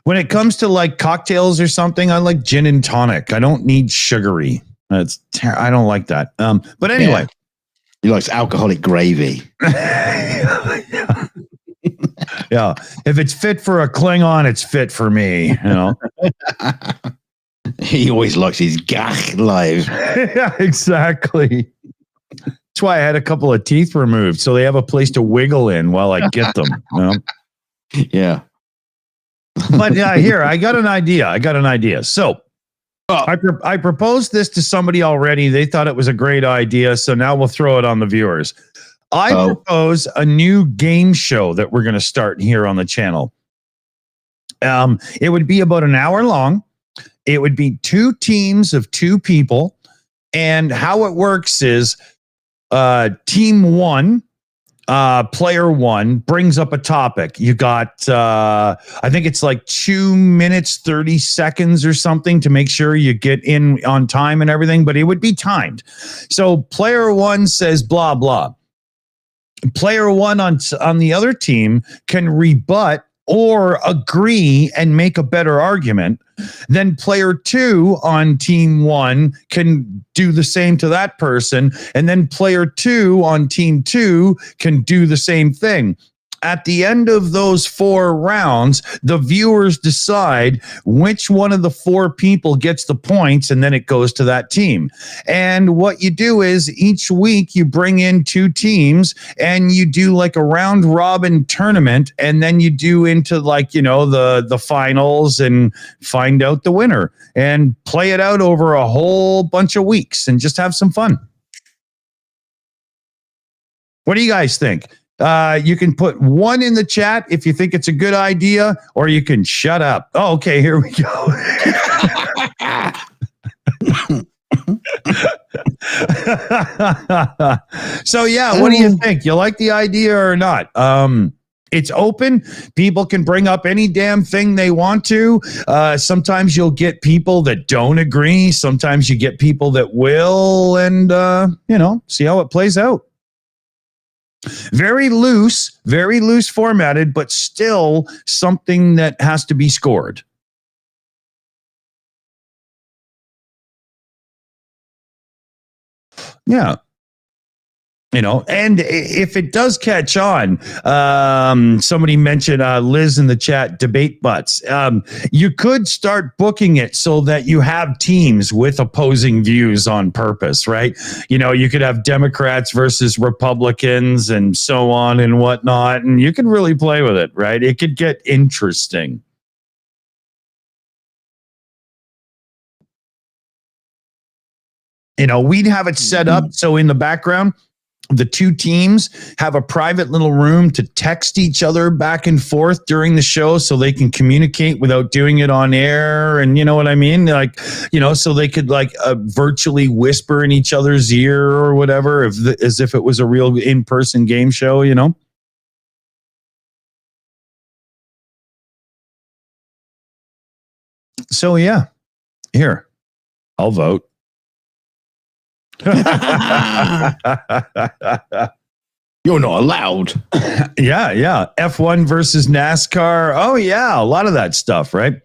When it comes to like cocktails or something, I like gin and tonic. I don't need sugary. I don't like that. But anyway, he likes alcoholic gravy. Yeah. If it's fit for a Klingon, it's fit for me. He always likes his gach live. Yeah, exactly. That's why I had a couple of teeth removed, so they have a place to wiggle in while I get them. Yeah. But here, I got an idea. So I proposed this to somebody already. They thought it was a great idea, so now we'll throw it on the viewers. I propose a new game show that we're going to start here on the channel. It would be about an hour long. It would be 2 teams of 2 people. And how it works is team 1, player 1 brings up a topic. You got, I think it's like 2 minutes, 30 seconds or something to make sure you get in on time and everything, but it would be timed. So player 1 says blah, blah. Player 1 on the other team can rebut or agree and make a better argument. Then player 2 on team 1 can do the same to that person. And then player 2 on team 2 can do the same thing. At the end of those 4 rounds, the viewers decide which one of the 4 people gets the points, and then it goes to that team. And what you do is each week you bring in 2 teams and you do like a round robin tournament, and then you do into like, the finals and find out the winner and play it out over a whole bunch of weeks and just have some fun. What do you guys think? You can put 1 in the chat if you think it's a good idea, or you can shut up. Oh, okay, here we go. So, what do you think? You like the idea or not? It's open. People can bring up any damn thing they want to. Sometimes you'll get people that don't agree. Sometimes you get people that will, and, see how it plays out. Very loose formatted, but still something that has to be scored. Yeah. And if it does catch on, somebody mentioned Liz in the chat, debate butts. You could start booking it so that you have teams with opposing views on purpose, right? You could have Democrats versus Republicans and so on and whatnot, and you can really play with it, right? It could get interesting. We'd have it set up so in the background, the two teams have a private little room to text each other back and forth during the show so they can communicate without doing it on air. And you know what I mean? So they could virtually whisper in each other's ear or whatever, as if it was a real in-person game show, So yeah, here, I'll vote. You're not allowed. Yeah. F1 versus NASCAR. Oh, yeah. A lot of that stuff, right?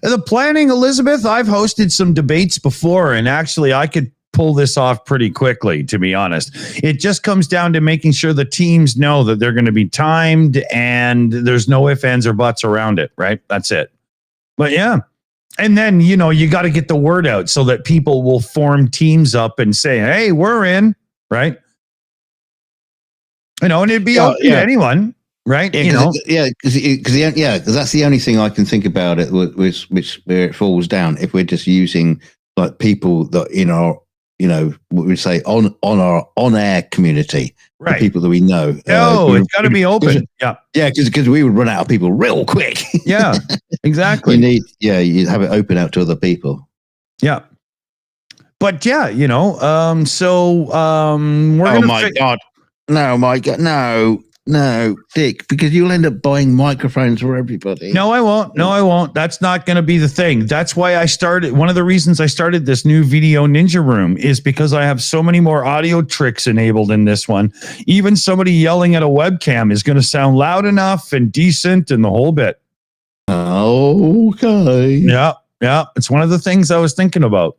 The planning, Elizabeth, I've hosted some debates before, and actually I could pull this off pretty quickly, to be honest. It just comes down to making sure the teams know that they're going to be timed and there's no ifs, ands, or buts around it, right? That's it. But yeah. And then, you got to get the word out so that people will form teams up and say, hey, we're in, right? And it'd be open to anyone, right? Because that's the only thing I can think about it, which where it falls down. If we're just using like people that in our, what we say on our on air community, right? People that we know. It's got to be open. Because we would run out of people real quick. Yeah, exactly. You have it open out to other people. Yeah. But yeah, we're my God. No, Mike, no, Dick, because you'll end up buying microphones for everybody. No, I won't. That's not going to be the thing. That's why one of the reasons I started this new Video Ninja Room is because I have so many more audio tricks enabled in this one. Even somebody yelling at a webcam is going to sound loud enough and decent and the whole bit. Okay. Yeah. It's one of the things I was thinking about.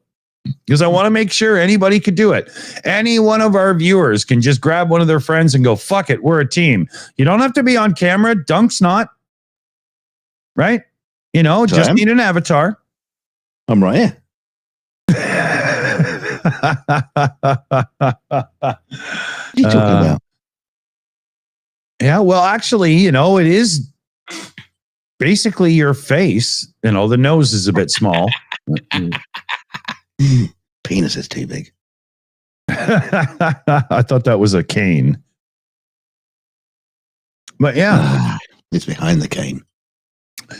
Because I want to make sure anybody could do it. Any one of our viewers can just grab one of their friends and go, fuck it, we're a team. You don't have to be on camera. Dunk's not. Right? Just need an avatar. I'm right here. What are you talking about? Yeah, well, actually, it is basically your face. The nose is a bit small. Penis is too big. I thought that was a cane. But yeah. It's behind the cane.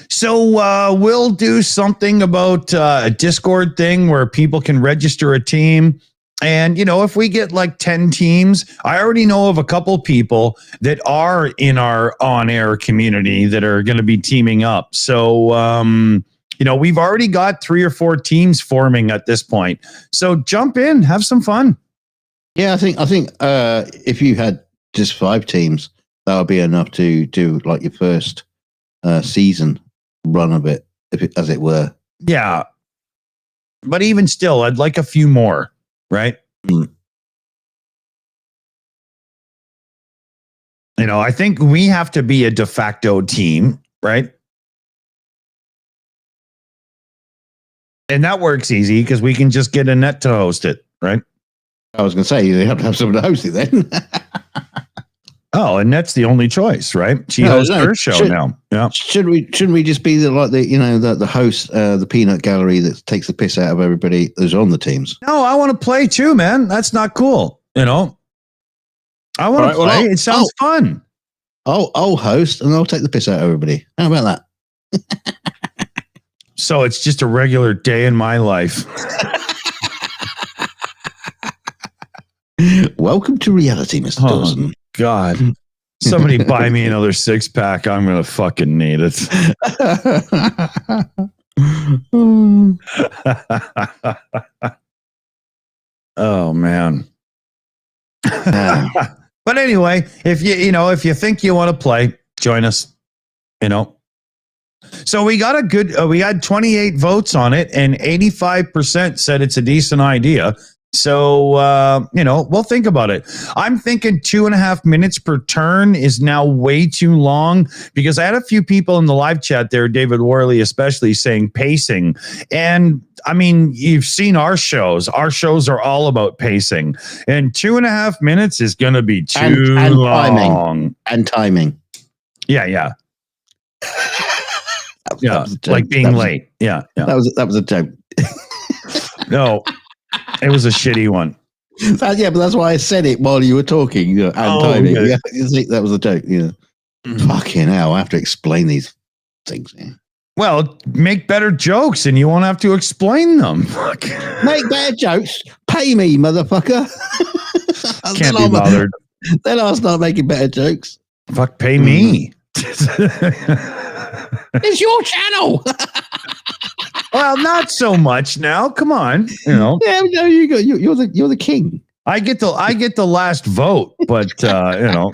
So we'll do something about a Discord thing where people can register a team. And, if we get like 10 teams, I already know of a couple people that are in our on-air community that are going to be teaming up. So, we've already got 3 or 4 teams forming at this point. So jump in, have some fun. Yeah, I think if you had just 5 teams, that would be enough to do like your first season run of it, as it were. Yeah. But even still, I'd like a few more, right? Mm. I think we have to be a de facto team, right? And that works easy because we can just get Annette to host it, right? I was going to say, you have to have someone to host it then. Oh, Annette's the only choice, right? She hosts her show now. Yeah. Shouldn't we just be the host, the peanut gallery that takes the piss out of everybody who's on the teams? No, I want to play too, man. That's not cool. I want to play. It sounds fun. I'll host and I'll take the piss out of everybody. How about that? So it's just a regular day in my life. Welcome to reality, Mr. Dawson. God. Somebody buy me another 6-pack. I'm going to fucking need it. Oh, man. But anyway, if you think you want to play, join us, So we got we had 28 votes on it and 85% said it's a decent idea. So, we'll think about it. I'm thinking 2.5 minutes per turn is now way too long because I had a few people in the live chat there, David Worley especially, saying pacing. And I mean, you've seen our shows. Our shows are all about pacing. And 2.5 minutes is going to be too long. Timing. Yeah. Yeah, like being late. Yeah. That was a joke. No. It was a shitty one. Yeah, but that's why I said it while you were talking. You know, and timing. Okay. Yeah, you see, that was a joke. Yeah. Fucking hell! I have to explain these things. Yeah. Well, make better jokes, and you won't have to explain them. Make better jokes. Pay me, motherfucker. Can't be bothered. Then I'll start making better jokes. Fuck, pay me. It's your channel. Well, not so much now. Come on, you know. Yeah, no, you're the king. I get the last vote, but you know.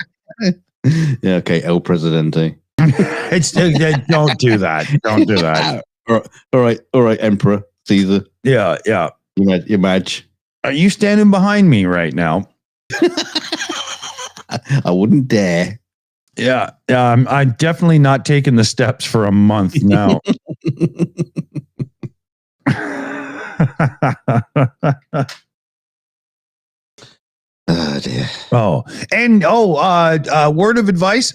Yeah, okay, El Presidente. It's don't do that. Don't do that. All right, Emperor Caesar. Yeah. You match. Are you standing behind me right now? I wouldn't dare. Yeah. I'm definitely not taking the steps for a month now. Oh dear. Word of advice.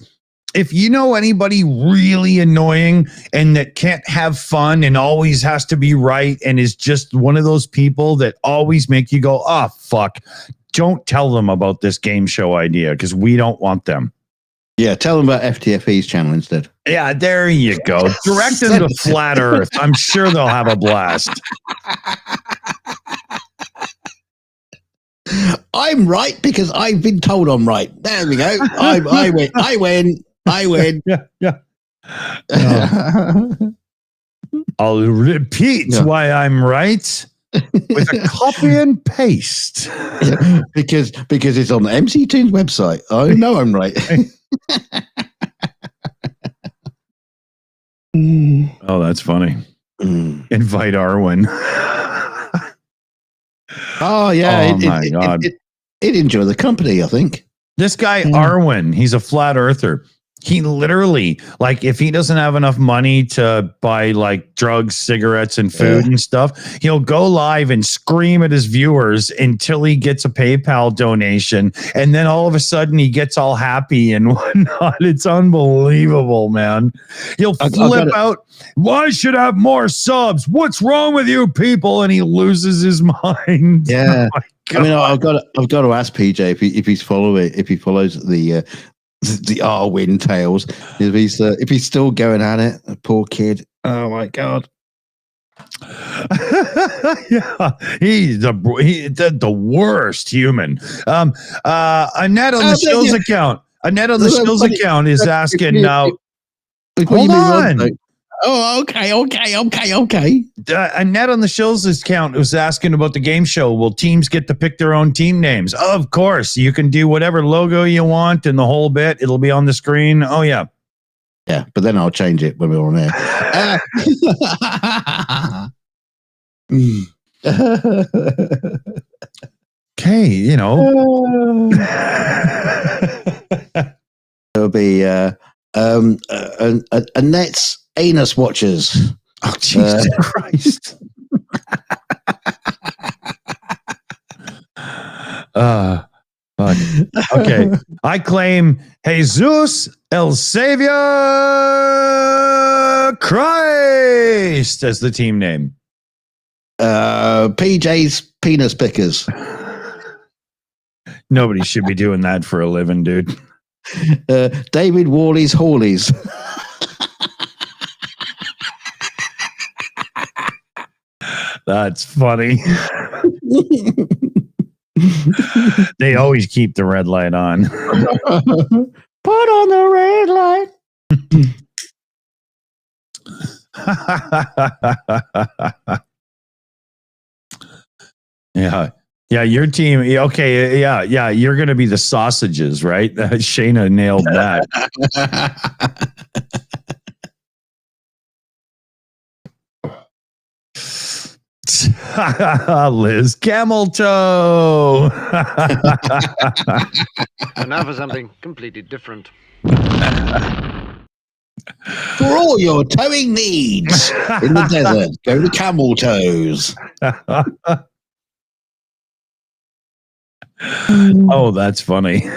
If you know anybody really annoying and that can't have fun and always has to be right and is just one of those people that always make you go, oh, fuck, don't tell them about this game show idea because we don't want them. Yeah, tell them about FTFE's channel instead. Yeah, there you go. Direct them to Flat Earth. I'm sure they'll have a blast. I'm right because I've been told I'm right. There we go. I win. Yeah. I'll repeat why I'm right with a copy and paste. Yeah, because it's on the MC Tunes website. I know I'm right. Oh, that's funny. Invite Arwen. Oh yeah. Oh my God. It'd enjoy the company, I think. This guy, Arwen, he's a flat earther. He literally, like, if he doesn't have enough money to buy like drugs, cigarettes, and food and stuff, he'll go live and scream at his viewers until he gets a PayPal donation. And then all of a sudden he gets all happy and whatnot. It's unbelievable, man. He'll flip out. Why should I have more subs? What's wrong with you people? And he loses his mind. Yeah. Oh, I mean, I've got to ask PJ if he follows the Arwen tales, if he's still going at it. Poor kid. Oh my God. Yeah, he's the worst human. Annette on the Shills account. Annette on the Shills account is asking now. Hold on. Oh, okay. Annette on the Shills account was asking about the game show. Will teams get to pick their own team names? Of course. You can do whatever logo you want and the whole bit. It'll be on the screen. Oh, yeah. Yeah, but then I'll change it when we're on air. Okay, you know. There'll be Annette's anus watchers. Oh, Jesus Christ. Fuck. Okay. I claim Jesus El Savior Christ as the team name. PJ's penis pickers. Nobody should be doing that for a living, dude. David Worley's Hawleys. That's funny. They always keep the red light on. Put on the red light. Yeah. Yeah, your team. Okay, yeah. You're going to be the sausages, right? Shayna nailed that. Liz Camel Toe. And now for something completely different. For all your towing needs in the desert, go to Camel Toes. Oh, that's funny.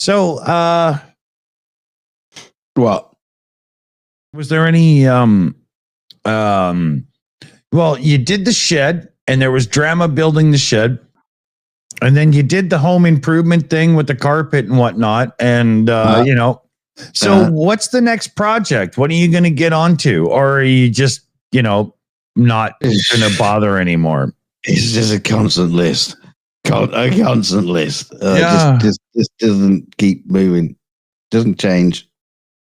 So, What? was there any well, you did the shed and there was drama building the shed. And then you did the home improvement thing with the carpet and whatnot. And you know, so what's the next project? What are you going to get onto? Or are you just, you know, not going to bother anymore? It's just a constant list. A constant list. Yeah. Just doesn't keep moving. Doesn't change.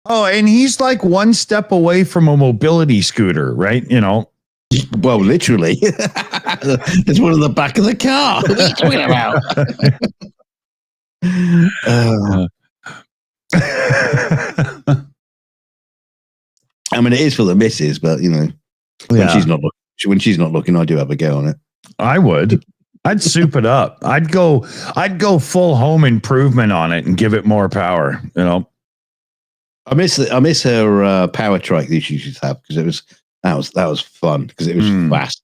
Oh, and he's like one step away from a mobility scooter, right? You know. Well, literally. It's one in the back of the car. What are you talking about? I mean, it is for the missus, but you know, when she's not looking, I do have a go on it. I would. I'd soup it up. I'd go full home improvement on it and give it more power. You know. I miss her power trike that she used to have because that was fun because it was fast.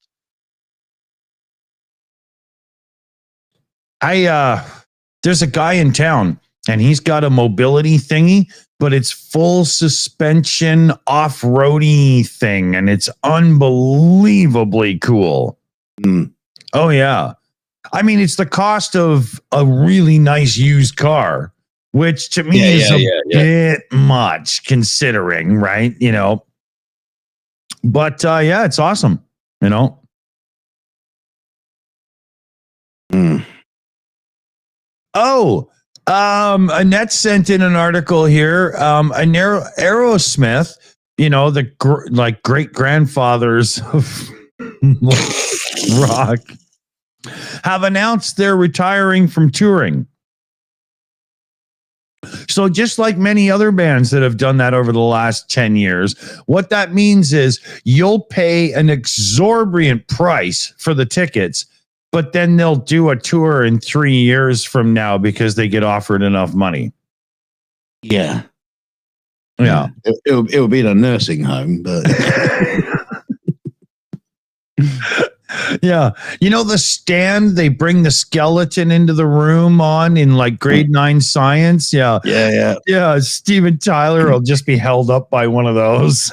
There's a guy in town and he's got a mobility thingy, but it's full suspension off-roady thing and it's unbelievably cool. Oh yeah. I mean, it's the cost of a really nice used car, which to me is a bit much considering, right? You know. But yeah, it's awesome, you know. Oh, Annette sent in an article here. Aerosmith, you know, the great grandfathers of rock, have announced they're retiring from touring. So just like many other bands that have done that over the last 10 years, what that means is you'll pay an exorbitant price for the tickets, but then they'll do a tour in 3 years from now because they get offered enough money. Yeah. Yeah. It'll be in a nursing home, but... Yeah. You know, the stand they bring the skeleton into the room on in like grade 9 science. Yeah. Yeah. Steven Tyler will just be held up by one of those.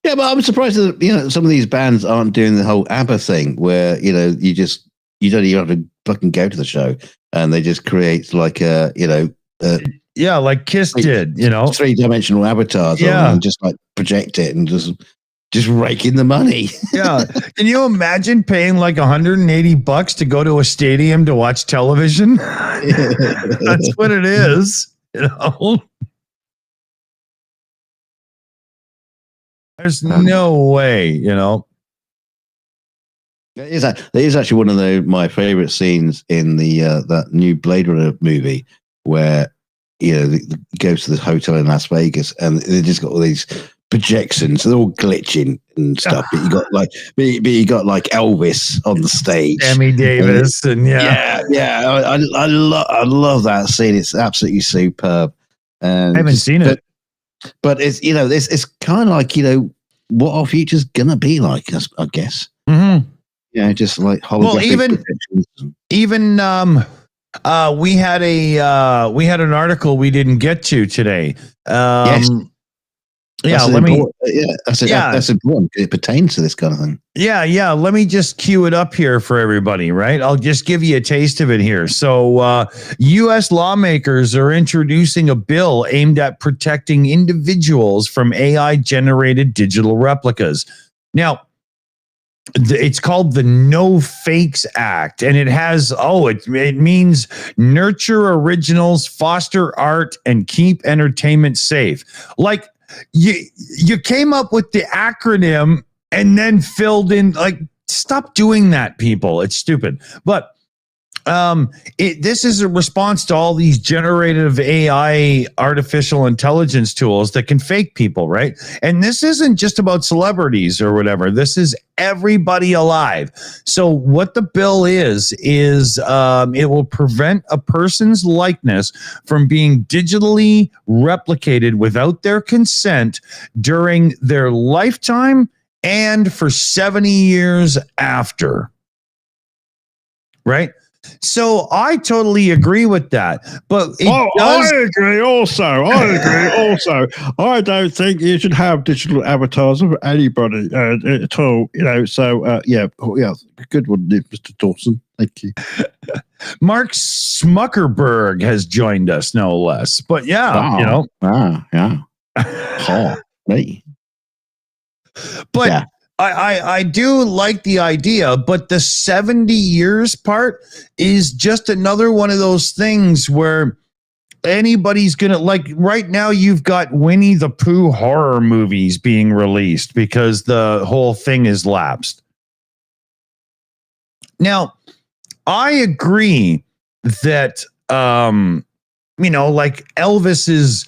Yeah, but I'm surprised that, you know, some of these bands aren't doing the whole ABBA thing where, you know, you don't even have to fucking go to the show and they just create like a, you know, yeah, like Kiss did, you know, 3-dimensional avatars on and just like project it and just rake in the money. Yeah. Can you imagine paying like $180 to go to a stadium to watch television? That's what it is, you know. There's no way, you know. There is actually one of my favorite scenes in the that new Blade Runner movie where, you know, he goes to this hotel in Las Vegas and they just got all these projections, they're all glitching and stuff. But you got like Elvis on the stage, Sammy Davis, and I love that scene. It's absolutely superb. And I haven't seen it. But it's, you know, it's kind of like, you know, what our future's gonna be like, I guess. Mm-hmm. Yeah, just like holographic even we had an article we didn't get to today. Yes. That's important. It pertains to this kind of thing. Yeah. Let me just cue it up here for everybody, right? I'll just give you a taste of it here. So, U.S. lawmakers are introducing a bill aimed at protecting individuals from AI-generated digital replicas. Now, it's called the No Fakes Act, and it has it means nurture originals, foster art, and keep entertainment safe. Like, you came up with the acronym and then filled in, like, stop doing that, people. It's stupid. But this is a response to all these generative AI artificial intelligence tools that can fake people, right? And this isn't just about celebrities or whatever. This is everybody alive. So what the bill is it will prevent a person's likeness from being digitally replicated without their consent during their lifetime and for 70 years after. Right? So I totally agree with that. But I agree also. I don't think you should have digital avatars of anybody at all. So yeah, good one, Mr. Dawson. Thank you. Mark Smuckerberg has joined us, no less. But yeah, yeah. Oh, me. But yeah. I do like the idea, but the 70 years part is just another one of those things where anybody's gonna, like, right now you've got Winnie the Pooh horror movies being released because the whole thing is lapsed. Now, I agree that like Elvis's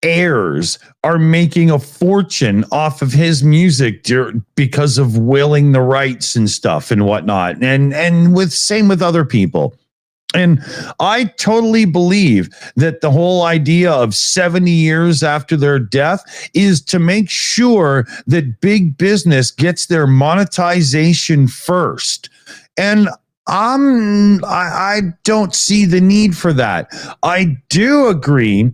heirs are making a fortune off of his music because of willing the rights and stuff and whatnot, and with same with other people. And I totally believe that the whole idea of 70 years after their death is to make sure that big business gets their monetization first. And I don't see the need for that. I do agree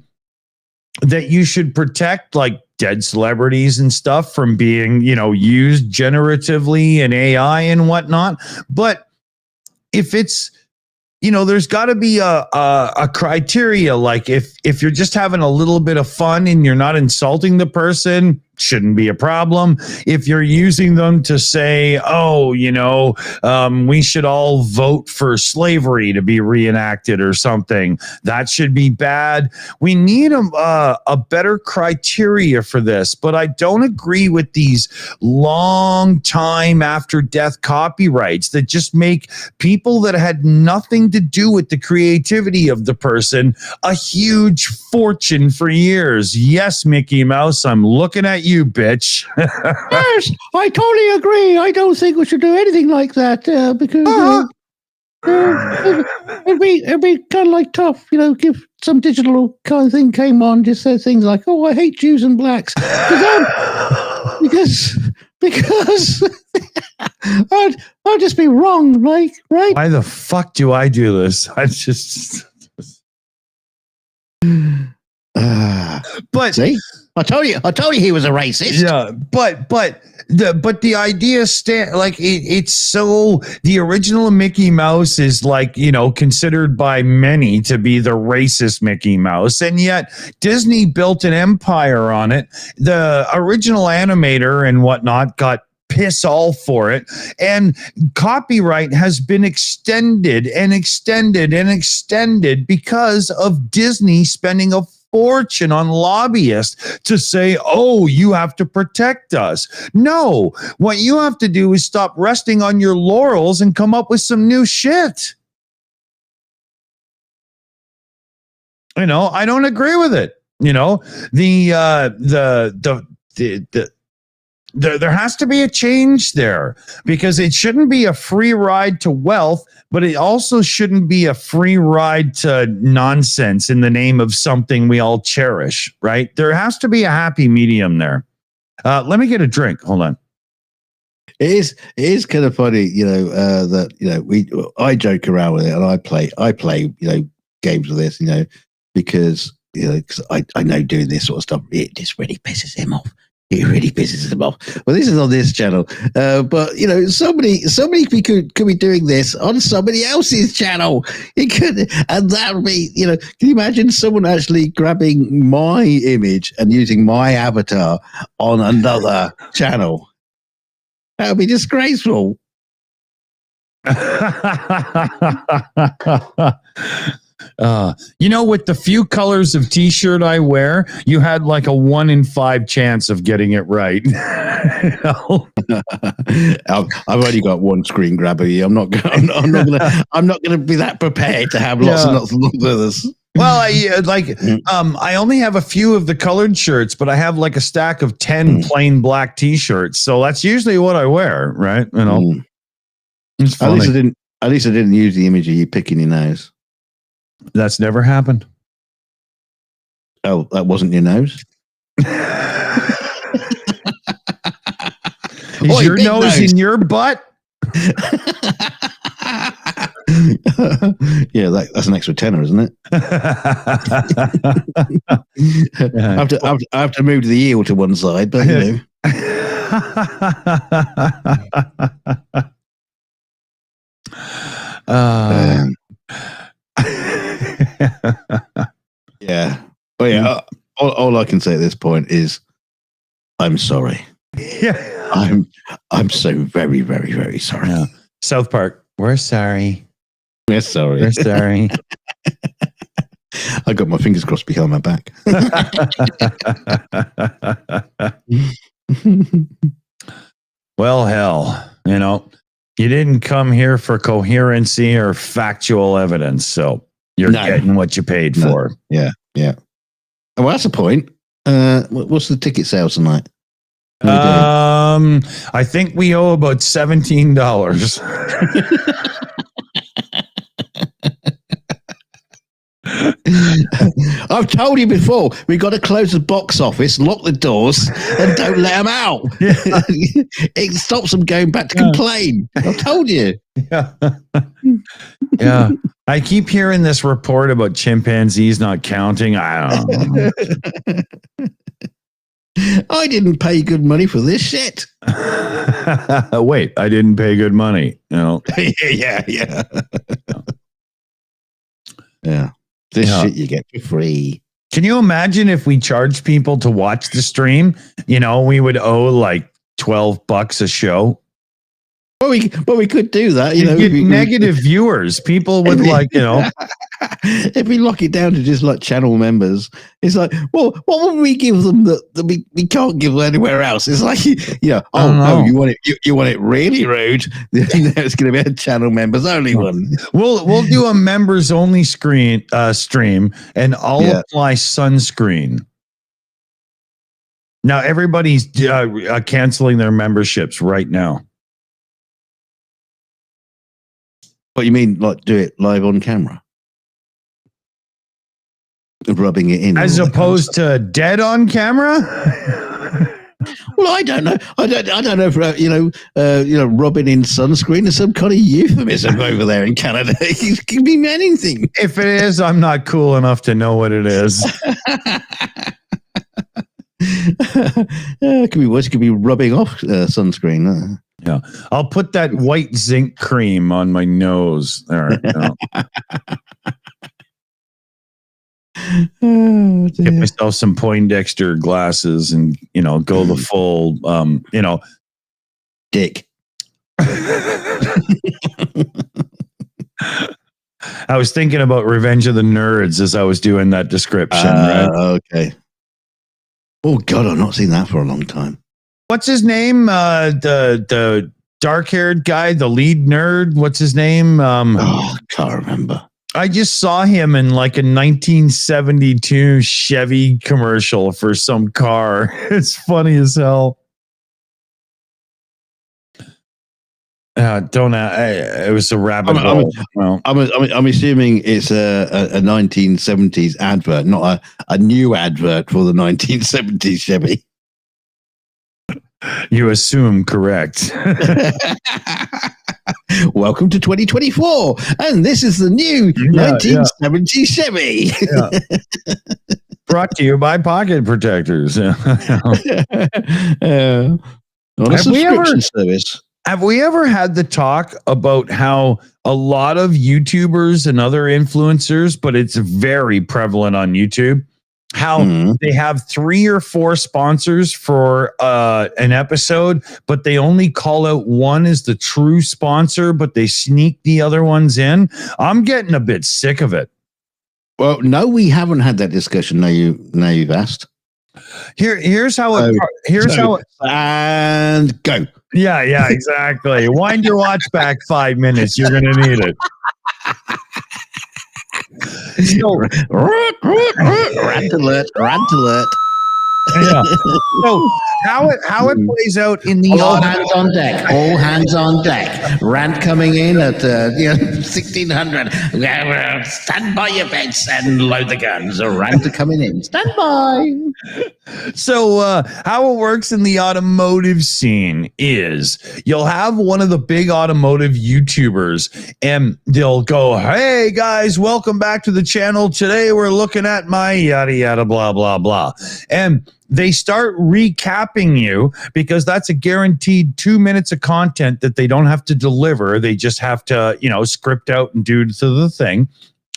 that you should protect, like, dead celebrities and stuff from being, used generatively in AI and whatnot. But if it's, there's got to be a criteria. Like, if you're just having a little bit of fun and you're not insulting the person, shouldn't be a problem. If you're using them to say, we should all vote for slavery to be reenacted or something, that should be bad. We need a better criteria for this. But I don't agree with these long time after death copyrights that just make people that had nothing to do with the creativity of the person a huge fortune for years. Yes, Mickey Mouse, I'm looking at you, bitch. Yes, I totally agree. I don't think we should do anything like that because it'd be kind of like tough, if some digital kind of thing came on, just said things like, "Oh, I hate Jews and blacks," because I'd just be wrong, right? Why the fuck do I do this? I just. But see, I told you he was a racist. Yeah, but the idea it's so, the original Mickey Mouse is considered by many to be the racist Mickey Mouse, and yet Disney built an empire on it. The original animator and whatnot got piss all for it, and copyright has been extended and extended and extended because of Disney spending a fortune on lobbyists to say, "Oh, you have to protect us." No, what you have to do is stop resting on your laurels and come up with some new shit. I don't agree with it. There has to be a change there, because it shouldn't be a free ride to wealth, but it also shouldn't be a free ride to nonsense in the name of something we all cherish, right? There has to be a happy medium there. Let me get a drink. Hold on. It is kind of funny, that I joke around with it, and I play games with this, because I know doing this sort of stuff, it just really pisses him off. It really pisses him off. Well, this is on this channel, but somebody could be doing this on somebody else's channel. It could, and that would be, can you imagine someone actually grabbing my image and using my avatar on another channel? That would be disgraceful. With the few colors of t-shirt I wear, you had like a 1 in 5 chance of getting it right. I've only got one screen grabber here. I'm not gonna be that prepared to have lots and lots of others. Well, I only have a few of the colored shirts, but I have like a stack of 10 plain black t-shirts. So that's usually what I wear, right? It's funny. At least I didn't use the image of you picking your nose. That's never happened. Oh, that wasn't your nose? Is your nose in your butt? Yeah, that's an extra tenner, isn't it? I have to move the eel to one side, but you know. Yeah. Oh yeah. All I can say at this point is, I'm sorry. Yeah. I'm so very, very, very sorry. Yeah. South Park. We're sorry. We're sorry. We're sorry. I got my fingers crossed behind my back. Well, hell, you didn't come here for coherency or factual evidence, so you're getting what you paid for. Yeah. Well, that's the point. What's the ticket sales tonight? I think we owe about $17. I've told you before, we've got to close the box office, lock the doors, and don't let them out. It stops them going back to complain. I've told you. Yeah. Yeah. I keep hearing this report about chimpanzees not counting. I don't know. I didn't pay good money for this shit. Wait, I didn't pay good money. Yeah. This shit you get for free. Can you imagine if we charged people to watch the stream? We would owe like $12 a show. Well, we could do that. Get negative viewers. People would if we lock it down to just like channel members, it's like, well, what would we give them that we can't give anywhere else? It's like, no, you want it really rude. It's going to be a channel members only one. We'll do a members only stream, and I'll apply sunscreen. Now everybody's canceling their memberships right now. What you mean, like do it live on camera? Rubbing it in. As opposed to dead on camera? Well, I don't know. I don't know if rubbing in sunscreen is some kind of euphemism over there in Canada. It can be anything. If it is, I'm not cool enough to know what it is. It could be worse. It could be rubbing off sunscreen. Yeah, I'll put that white zinc cream on my nose. There. Get myself some Poindexter glasses and go the full dick. I was thinking about Revenge of the Nerds as I was doing that description. Right? Okay. Oh God, I've not seen that for a long time. What's his name? The dark-haired guy, the lead nerd. What's his name? I can't remember. I just saw him in like a 1972 Chevy commercial for some car. It's funny as hell. It was a rabbit hole. I'm assuming it's a 1970s advert, not a new advert for the 1970s Chevy. You assume correct. Welcome to 2024, and this is the new 1970 Chevy. Brought to you by Pocket Protectors. On a subscription service. Have we ever had the talk about how a lot of YouTubers and other influencers, but it's very prevalent on YouTube, how they have 3 or 4 sponsors for an episode, but they only call out one as the true sponsor, but they sneak the other ones in? I'm getting a bit sick of it. Well, no, we haven't had that discussion. Now you've asked. Here's how it. And go. Yeah, exactly. Wind your watch back 5 minutes. You're gonna need it. Rant alert. Yeah. So how it plays out in the All hands on deck. All hands on deck. Rant coming in at 1600. Stand by your beds and load the guns. A rant coming in. Stand by. So how it works in the automotive scene is you'll have one of the big automotive YouTubers and they'll go, "Hey guys, welcome back to the channel. Today we're looking at my yada yada blah blah blah." And they start recapping you because that's a guaranteed 2 minutes of content that they don't have to deliver. They just have to, script out and do to the thing.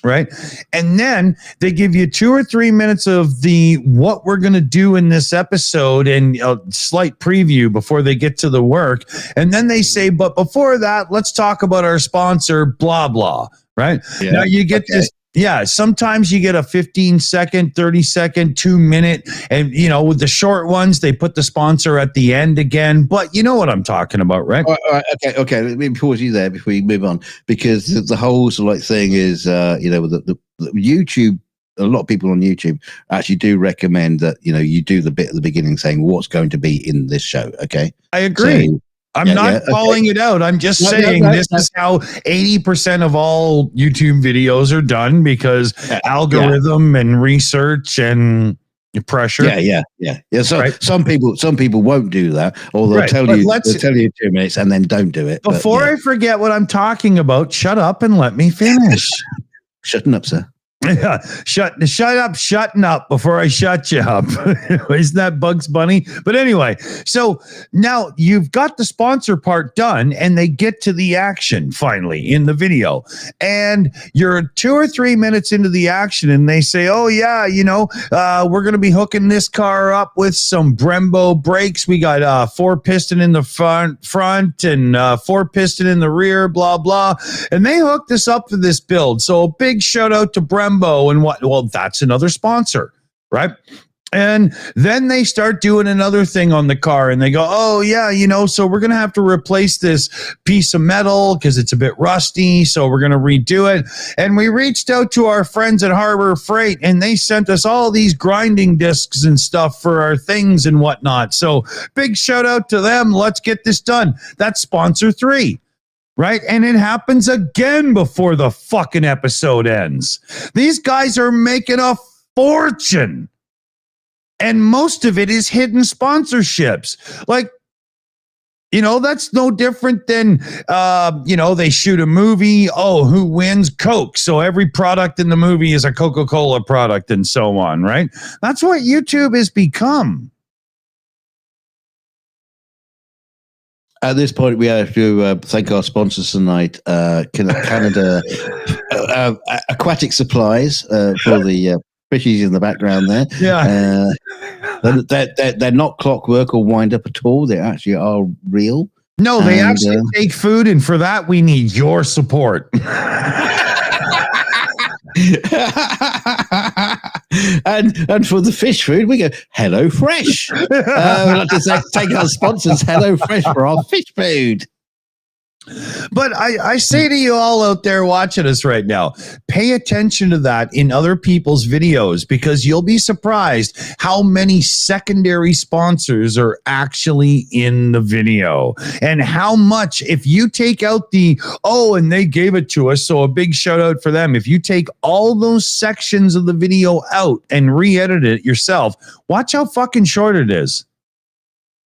Right. And then they give you 2 or 3 minutes of the what we're going to do in this episode and a slight preview before they get to the work. And then they say, but before that, let's talk about our sponsor, blah, blah. Right. Yeah. Now you get this. Yeah, sometimes you get a 15-second, 30-second, 2-minute, and with the short ones, they put the sponsor at the end again. But you know what I'm talking about, right? All right, okay. Let me pause you there before we move on, because the whole sort of thing is, the YouTube. A lot of people on YouTube actually do recommend that you do the bit at the beginning saying what's going to be in this show. Okay, I agree. So, I'm not calling it out. I'm just saying this is how 80% of all YouTube videos are done because algorithm and research and pressure. Yeah. So some people won't do that, or they'll tell you 2 minutes and then don't do it. Before I forget what I'm talking about, shut up and let me finish. Shutting up, sir. Yeah, shutting up before I shut you up. Isn't that Bugs Bunny? But anyway, so now you've got the sponsor part done and they get to the action finally in the video. And you're 2 or 3 minutes into the action and they say, oh yeah, we're going to be hooking this car up with some Brembo brakes. We got 4-piston in the front and 4-piston in the rear, blah, blah. And they hook this up for this build. So a big shout out to Brembo. And that's another sponsor, right? And then they start doing another thing on the car and they go, oh yeah, so we're going to have to replace this piece of metal because it's a bit rusty. So we're going to redo it. And we reached out to our friends at Harbor Freight and they sent us all these grinding discs and stuff for our things and whatnot. So big shout out to them. Let's get this done. That's sponsor 3. Right? And it happens again before the fucking episode ends. These guys are making a fortune. And most of it is hidden sponsorships. Like, that's no different than, they shoot a movie. Oh, who wins? Coke. So every product in the movie is a Coca-Cola product and so on, right? That's what YouTube has become. At this point, we have to thank our sponsors tonight, Canada Aquatic Supplies for the fishies in the background there. Yeah. They're not clockwork or wind up at all. They actually are real. No, they actually take food, and for that, we need your support. and for the fish food, we go Hello Fresh. We'd like to take our sponsors Hello Fresh for our fish food. But I say to you all out there watching us right now, pay attention to that in other people's videos because you'll be surprised how many secondary sponsors are actually in the video and how much, if you take out and they gave it to us, so a big shout out for them. If you take all those sections of the video out and re-edit it yourself, watch how fucking short it is.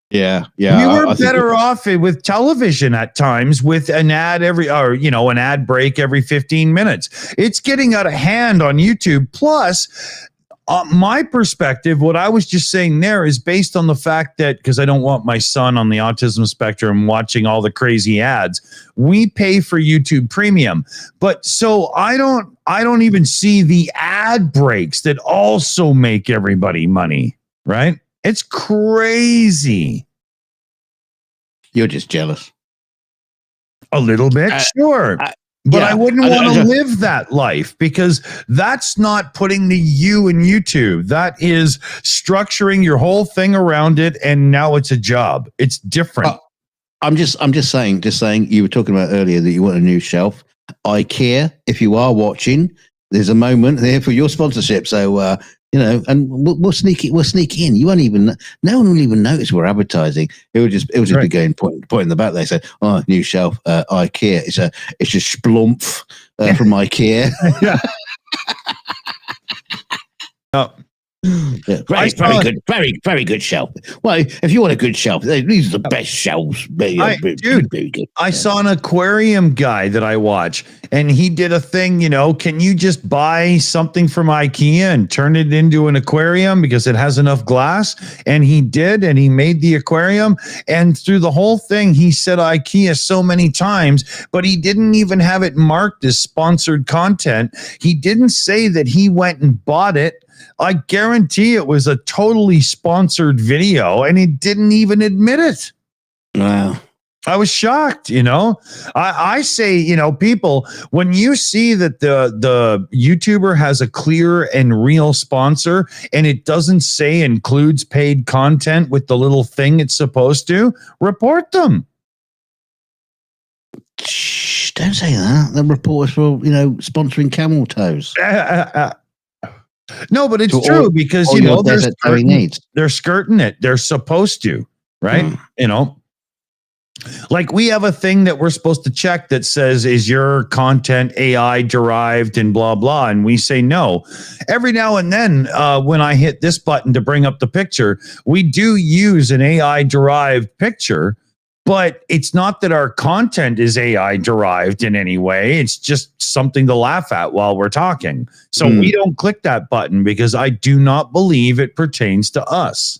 Yeah. We were better off with television at times with an ad an ad break every 15 minutes. It's getting out of hand on YouTube. Plus, my perspective, what I was just saying there is based on the fact that, because I don't want my son on the autism spectrum watching all the crazy ads, we pay for YouTube Premium. But so I don't even see the ad breaks that also make everybody money, right? It's crazy. You're just jealous. A little bit, sure. But I wouldn't want to live that life because that's not putting the you in YouTube. That is structuring your whole thing around it, and now it's a job. It's different. I'm just saying. You were talking about earlier that you want a new shelf. IKEA, if you are watching, there's a moment there for your sponsorship. So and we'll sneak it. We'll sneak in. You won't even. No one will even notice we're advertising. It will just be going point in the back. They say, "Oh, new shelf, IKEA. It's a splumph from IKEA." Yeah. Yeah, very good, very good shelf. Well, if you want a good shelf, these are the best shelves. Very good. I saw an aquarium guy that I watch, and he did a thing. Can you just buy something from IKEA and turn it into an aquarium because it has enough glass? And he did, and he made the aquarium. And through the whole thing, he said IKEA so many times, but he didn't even have it marked as sponsored content. He didn't say that he went and bought it. I guarantee it was a totally sponsored video, and he didn't even admit it. Wow. I was shocked, I say, people, when you see that the YouTuber has a clear and real sponsor and it doesn't say includes paid content with the little thing it's supposed to, report them. Shh, don't say that. The reporters for, sponsoring camel toes. No, but it's true because, they're skirting it. They're supposed to, right? Like we have a thing that we're supposed to check that says, is your content AI derived and blah, blah. And we say no. Every now and then when I hit this button to bring up the picture, we do use an AI derived picture, but it's not that our content is AI derived in any way. It's just something to laugh at while we're talking. So we don't click that button because I do not believe it pertains to us.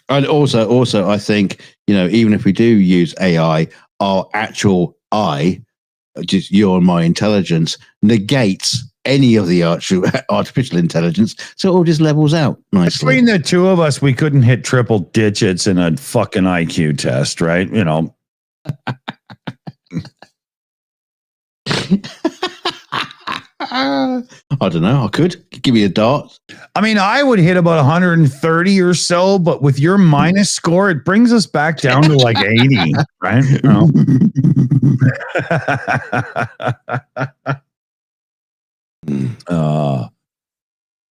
And also, I think, even if we do use AI, our actual I, just your and my intelligence, negates any of the artificial intelligence. So it all just levels out nicely. Between the two of us, we couldn't hit triple digits in a fucking IQ test, right? I don't know. I could give me a dart. I mean, I would hit about 130 or so, but with your minus score, it brings us back down to like 80, right?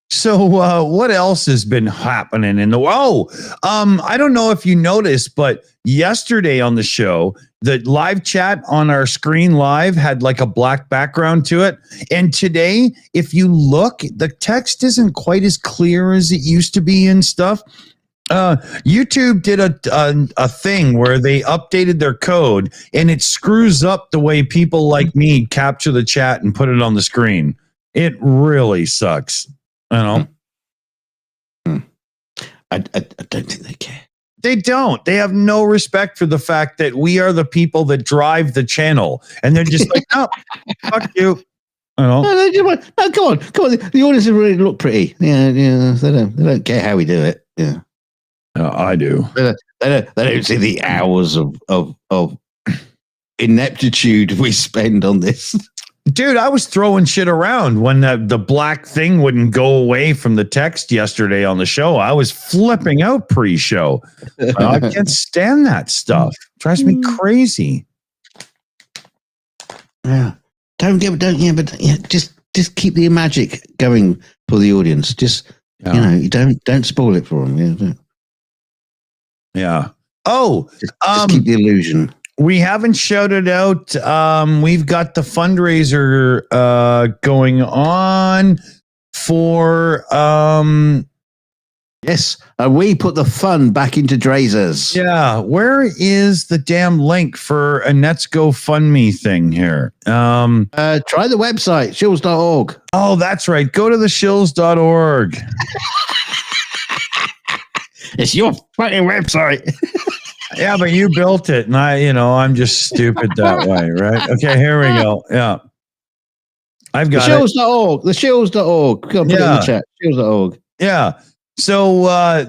So what else has been happening in the world? I don't know if you noticed, but yesterday on the show, the live chat on our screen live had like a black background to it. And today, if you look, the text isn't quite as clear as it used to be and stuff. YouTube did a thing where they updated their code and it screws up the way people like me capture the chat and put it on the screen. It really sucks. I don't think they care. They don't. They have no respect for the fact that we are the people that drive the channel, and they're just like, "No, fuck you." No, come on. The audience really look pretty. Yeah. They don't care how we do it. Yeah, I do. They don't see the hours of ineptitude we spend on this. Dude, I was throwing shit around when the black thing wouldn't go away from the text yesterday on the show. I was flipping out pre-show. I can't stand that stuff. It drives me crazy. Yeah. Just keep the magic going for the audience. Just you don't spoil it for them. Yeah. Oh, just keep the illusion. We haven't shouted out. We've got the fundraiser going on for. Yes, we put the fun back into Drazers. Yeah, where is the damn link for Annette's GoFundMe thing here? Try the website, shills.org. Oh, that's right. Go to the shills.org. It's your fucking website. Yeah, but you built it, and I'm just stupid that way, right? Okay, here we go. Yeah. I've got Shills.org. The Shills.org. Go put it in the chat. Shills.org. Yeah. So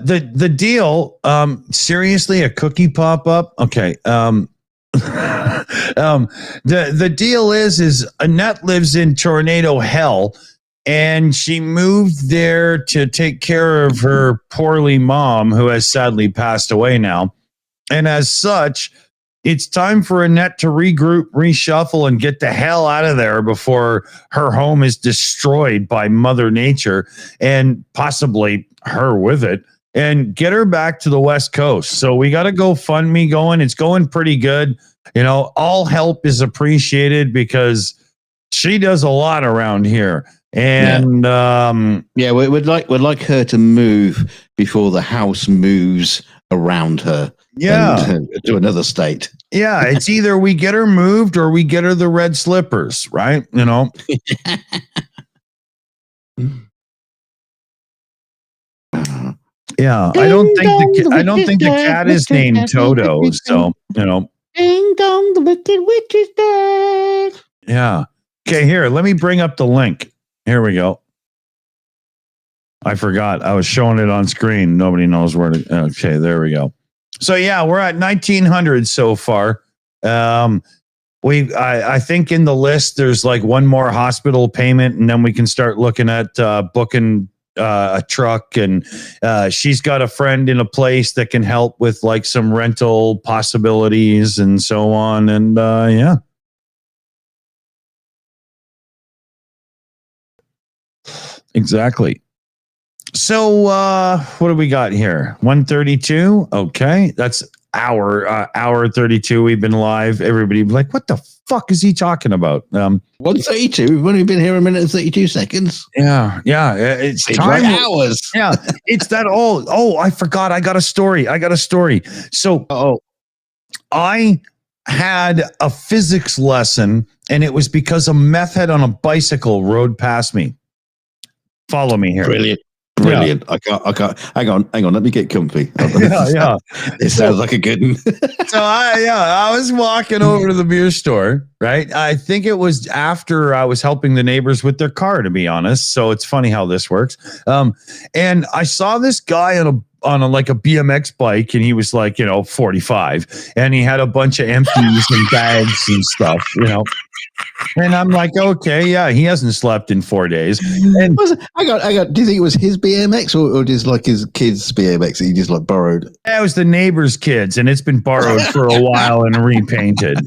the deal, seriously, a cookie pop-up? Okay. The deal is Annette lives in tornado hell, and she moved there to take care of her poorly mom, who has sadly passed away now. And as such, It's time for Annette to regroup, reshuffle, and get the hell out of there before her home is destroyed by Mother Nature and possibly her with it, and get her back to the West Coast. So we got a GoFundMe going. It's going pretty good. You know, all help is appreciated because she does a lot around here. And we'd like her to move before the house moves around her. To another state. Yeah, it's either we get her moved or we get her the red slippers, right? You know. Yeah, I don't think the cat is named Toto, so you know. Ding dong, the wicked witch is dead. Yeah. Okay, here, let me bring up the link. Here we go. I forgot. I was showing it on screen. Nobody knows where to. Okay, there we go. So yeah, we're at 1,900 so far. I think in the list there's like one more hospital payment, and then we can start looking at booking a truck. And she's got a friend in a place that can help with like some rental possibilities and so on. And yeah. Exactly. So what do we got here? 132. Okay, that's hour 32. We've been live. Everybody be like, what the fuck is he talking about? 132. We've only been here a minute and 32 seconds. Yeah. It's time. Like hours. Yeah, it's that old. Oh, I forgot. I got a story. So I had a physics lesson, and it was because a meth head on a bicycle rode past me. Follow me here. Brilliant. Yeah. I can't. Hang on. Let me get comfy. Yeah. It sounds like a good one. So I was walking over to the beer store, right? I think it was after I was helping the neighbors with their car, to be honest. So it's funny how this works. And I saw this guy on a like a BMX bike, and he was like, 45, and he had a bunch of empties and bags and stuff, And I'm like, okay, yeah, he hasn't slept in 4 days. And I got. Do you think it was his BMX or just like his kids' BMX that he just like borrowed? It was the neighbor's kids, and it's been borrowed for a while and repainted,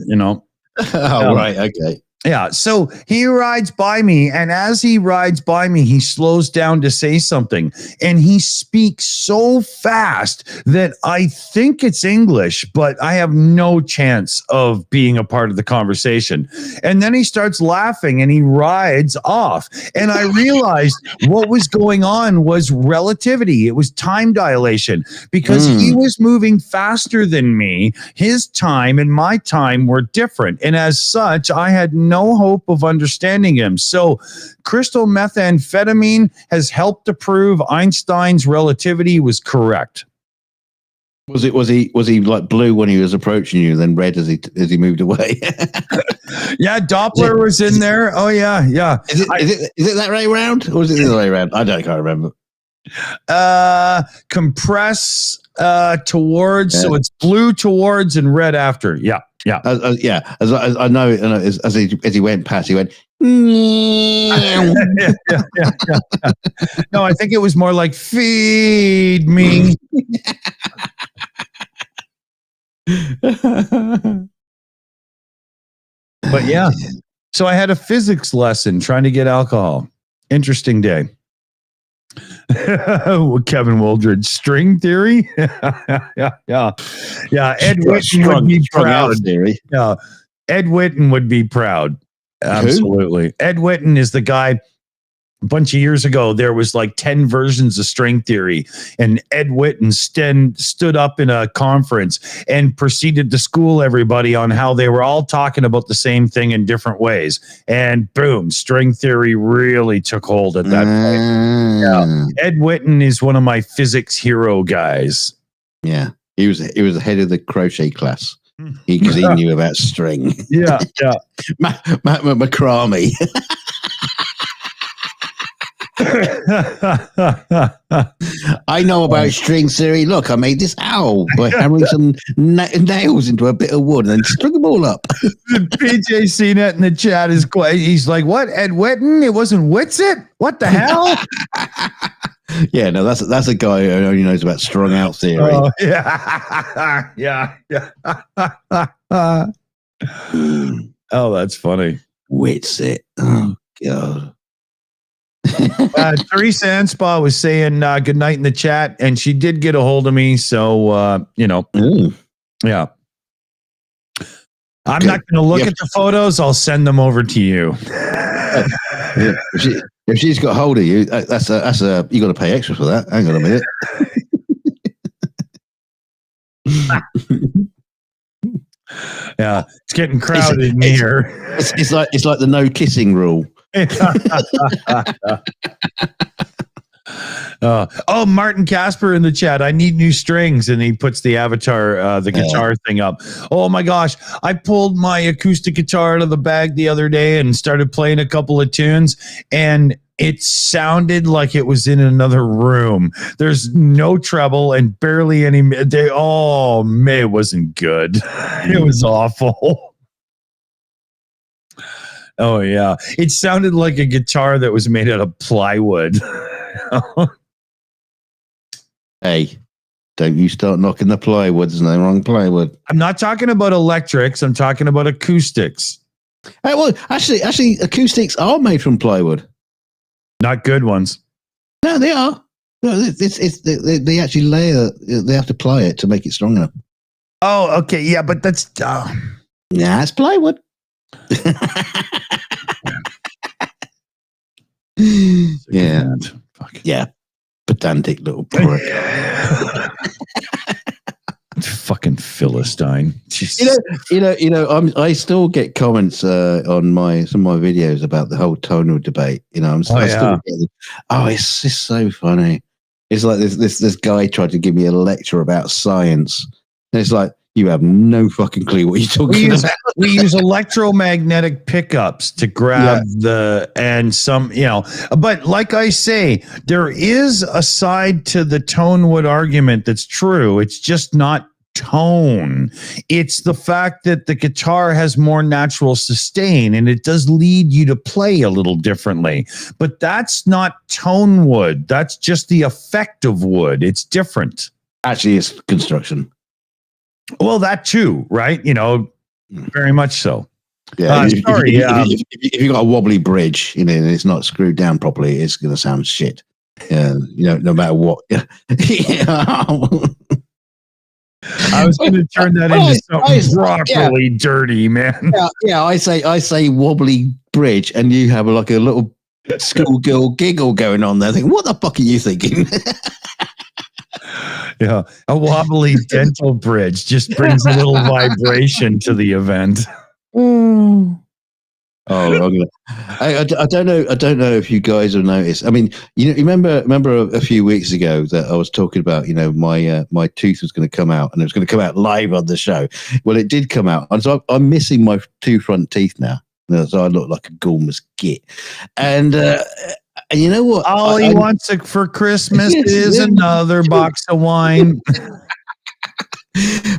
Right, okay. Yeah, so he rides by me, and as he rides by me, he slows down to say something, and he speaks so fast that I think it's English, but I have no chance of being a part of the conversation. And then he starts laughing, and he rides off, and I realized what was going on was relativity. It was time dilation, because he was moving faster than me. His time and my time were different, and as such, I had no hope of understanding him. So crystal methamphetamine has helped to prove Einstein's relativity was correct. Was he like blue when he was approaching you, then red as he moved away? Yeah, Doppler was in there. Oh yeah. Is it that way around, or is it the other way around? I can't remember. Compress towards, so it's blue towards and red after. Yeah. As I know, as he went past, he went. Yeah. No, I think it was more like feed me. But yeah, so I had a physics lesson trying to get alcohol. Interesting day. Kevin Wildred, string theory. Yeah. Ed Whitten would be proud. Yeah, Ed Whitten would be proud. Absolutely. Who? Ed Whitten is the guy. A bunch of years ago, there was like 10 versions of string theory, and Ed Whitten stood up in a conference and proceeded to school everybody on how they were all talking about the same thing in different ways. And boom, string theory really took hold at that point. Yeah. Ed Whitten is one of my physics hero guys. Yeah, he was the head of the crochet class because he knew about string. Yeah. Macrame. I know about string theory. Look, I made this owl by hammering some nails into a bit of wood and then string them all up. PJ CNET in the chat is quite. He's like, "What? Ed Whitten? It wasn't Whitsit? What the hell?" Yeah, no, that's a guy who only knows about strung out theory. Oh, yeah. Yeah. Oh, that's funny. Wits it. Oh God. Teresa Anspaugh was saying good night in the chat, and she did get a hold of me. So, Ooh. yeah. I'm Okay. not going to look Yep. at the photos. I'll send them over to you. Yeah, if she's got hold of you, that's a you got to pay extra for that. Hang on a minute. Yeah, it's getting crowded in here. It's like the no kissing rule. Martin Casper in the chat. I need new strings, and he puts the avatar, the guitar thing up. Oh my gosh! I pulled my acoustic guitar out of the bag the other day and started playing a couple of tunes, and it sounded like it was in another room. There's no treble and barely any. It wasn't good. It was awful. Oh yeah, it sounded like a guitar that was made out of plywood. Hey, don't you start knocking the plywood. There's no wrong plywood. I'm not talking about electrics. I'm talking about acoustics. Hey, well, actually, acoustics are made from plywood. Not good ones. No, they are. No, they actually layer. They have to ply it to make it strong enough. Oh, okay, yeah, but that's Yeah, it's plywood. Yeah. Fuck. Yeah. Pedantic little prick. Fucking Philistine. I still get comments on some of my videos about the whole tonal debate. It's just so funny. It's like this guy tried to give me a lecture about science. And it's like, you have no fucking clue what you're talking about. We use electromagnetic pickups to grab but like I say, there is a side to the tone wood argument that's true. It's just not tone. It's the fact that the guitar has more natural sustain, and it does lead you to play a little differently. But that's not tone wood. That's just the effect of wood. It's different. Actually, it's construction. Well, that too, right? Very much so. Yeah. If you got a wobbly bridge, and it's not screwed down properly, it's going to sound shit. Yeah, no matter what. I was going to turn that into something properly dirty, man. Yeah. I say wobbly bridge, and you have like a little schoolgirl giggle going on there. Thinking, what the fuck are you thinking? Yeah, a wobbly dental bridge just brings a little vibration to the event. I don't know. I don't know if you guys have noticed. I mean, you remember a few weeks ago that I was talking about, my tooth was going to come out, and it was going to come out live on the show. Well, it did come out, and so I'm missing my two front teeth now. So I look like a gormless git. And you know what? All he wants for Christmas is another box of wine.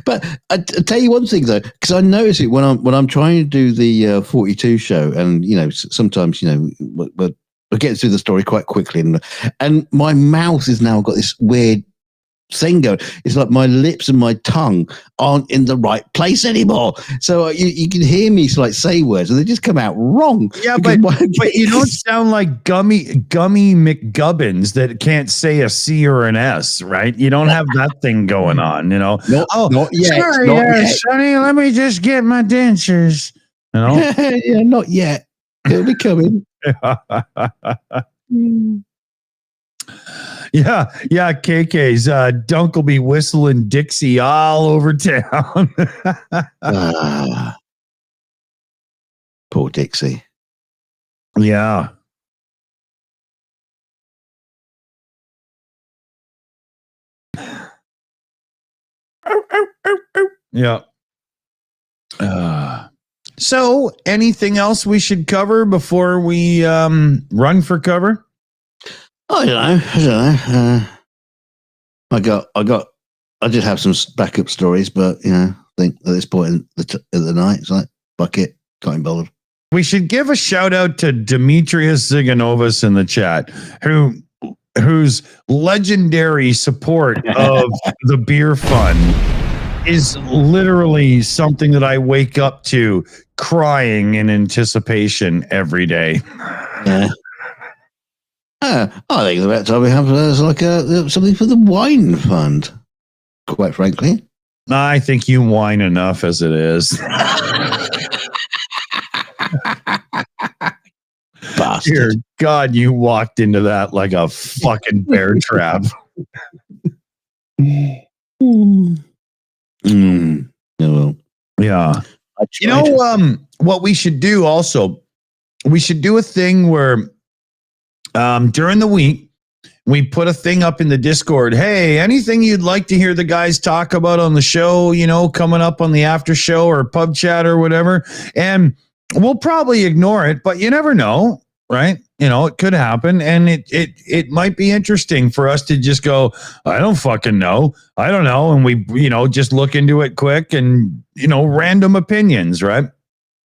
But I tell you one thing though, because I notice it when I'm trying to do the 42 show, and sometimes we're getting through the story quite quickly, and my mouth has now got this weird thing going. It's like my lips and my tongue aren't in the right place anymore. So you can hear me say words, and they just come out wrong. Yeah, but you don't sound like gummy McGubbins that can't say a C or an S, right? You don't have that thing going on, Not yet. Sorry, not yet. Sonny, let me just get my dentures. Yeah, not yet. It'll be coming. Yeah, KK's Dunk will be whistling Dixie all over town. Poor Dixie. Yeah. Yeah. So, anything else we should cover before we run for cover? I don't know. I did have some backup stories, but I think at this point in the night, it's like, fuck it, can't be bothered. We should give a shout out to Demetrius Ziganovas in the chat, who whose legendary support of the beer fund is literally something that I wake up to crying in anticipation every day. Yeah. I think about time we have something for the wine fund. Quite frankly, I think you whine enough as it is. bastard. Dear God, you walked into that like a fucking bear trap. Oh, well. Yeah. I You tried. know, what we should do also, we should do a thing where during the week, we put a thing up in the Discord. Hey, anything you'd like to hear the guys talk about on the show, you know, coming up on the after show or PubChat or whatever. And we'll probably ignore it, but you never know, right? You know, it could happen. And it might be interesting for us to just go, I don't fucking know. I don't know. And we, you know, just look into it quick and, you know, random opinions, right?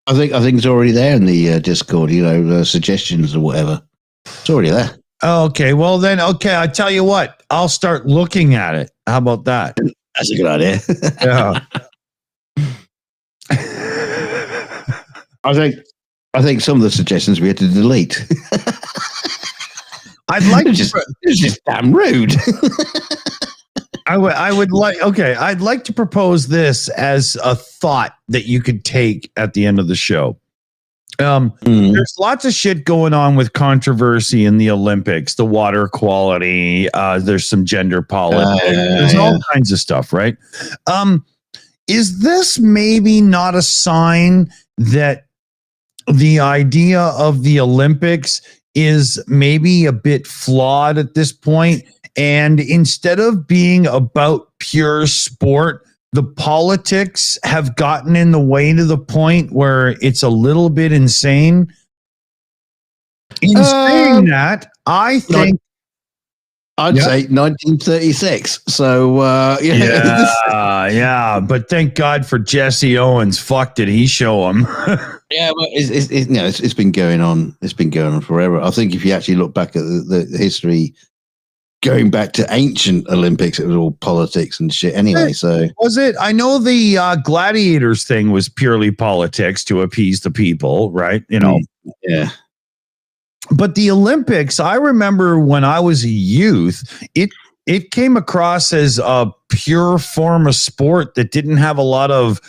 I think it's already there in the Discord. You know, suggestions or whatever. It's already there. Okay. Well, then, okay. I tell you what, I'll start looking at it. How about that? That's a good idea. Yeah. I think some of the suggestions we had to delete. I'd like It's just damn rude. I would like, okay, I'd like to propose this as a thought that you could take at the end of the show. There's lots of shit going on with controversy in the Olympics, the water quality, there's some gender politics, there's all kinds of stuff, right? Is this maybe not a sign that the idea of the Olympics is maybe a bit flawed at this point? And instead of being about pure sport, the politics have gotten in the way to the point where it's a little bit insane. In saying that, I think I'd say 1936. So yeah, but thank God for Jesse Owens. Fuck, did he show him? yeah, but it's been going on. It's been going on forever. I think if you actually look back at the history, going back to ancient Olympics, it was all politics and shit anyway. So was it? I know the gladiators thing was purely politics to appease the people, right? You know, yeah. But the Olympics, I remember when I was a youth, it came across as a pure form of sport that didn't have a lot of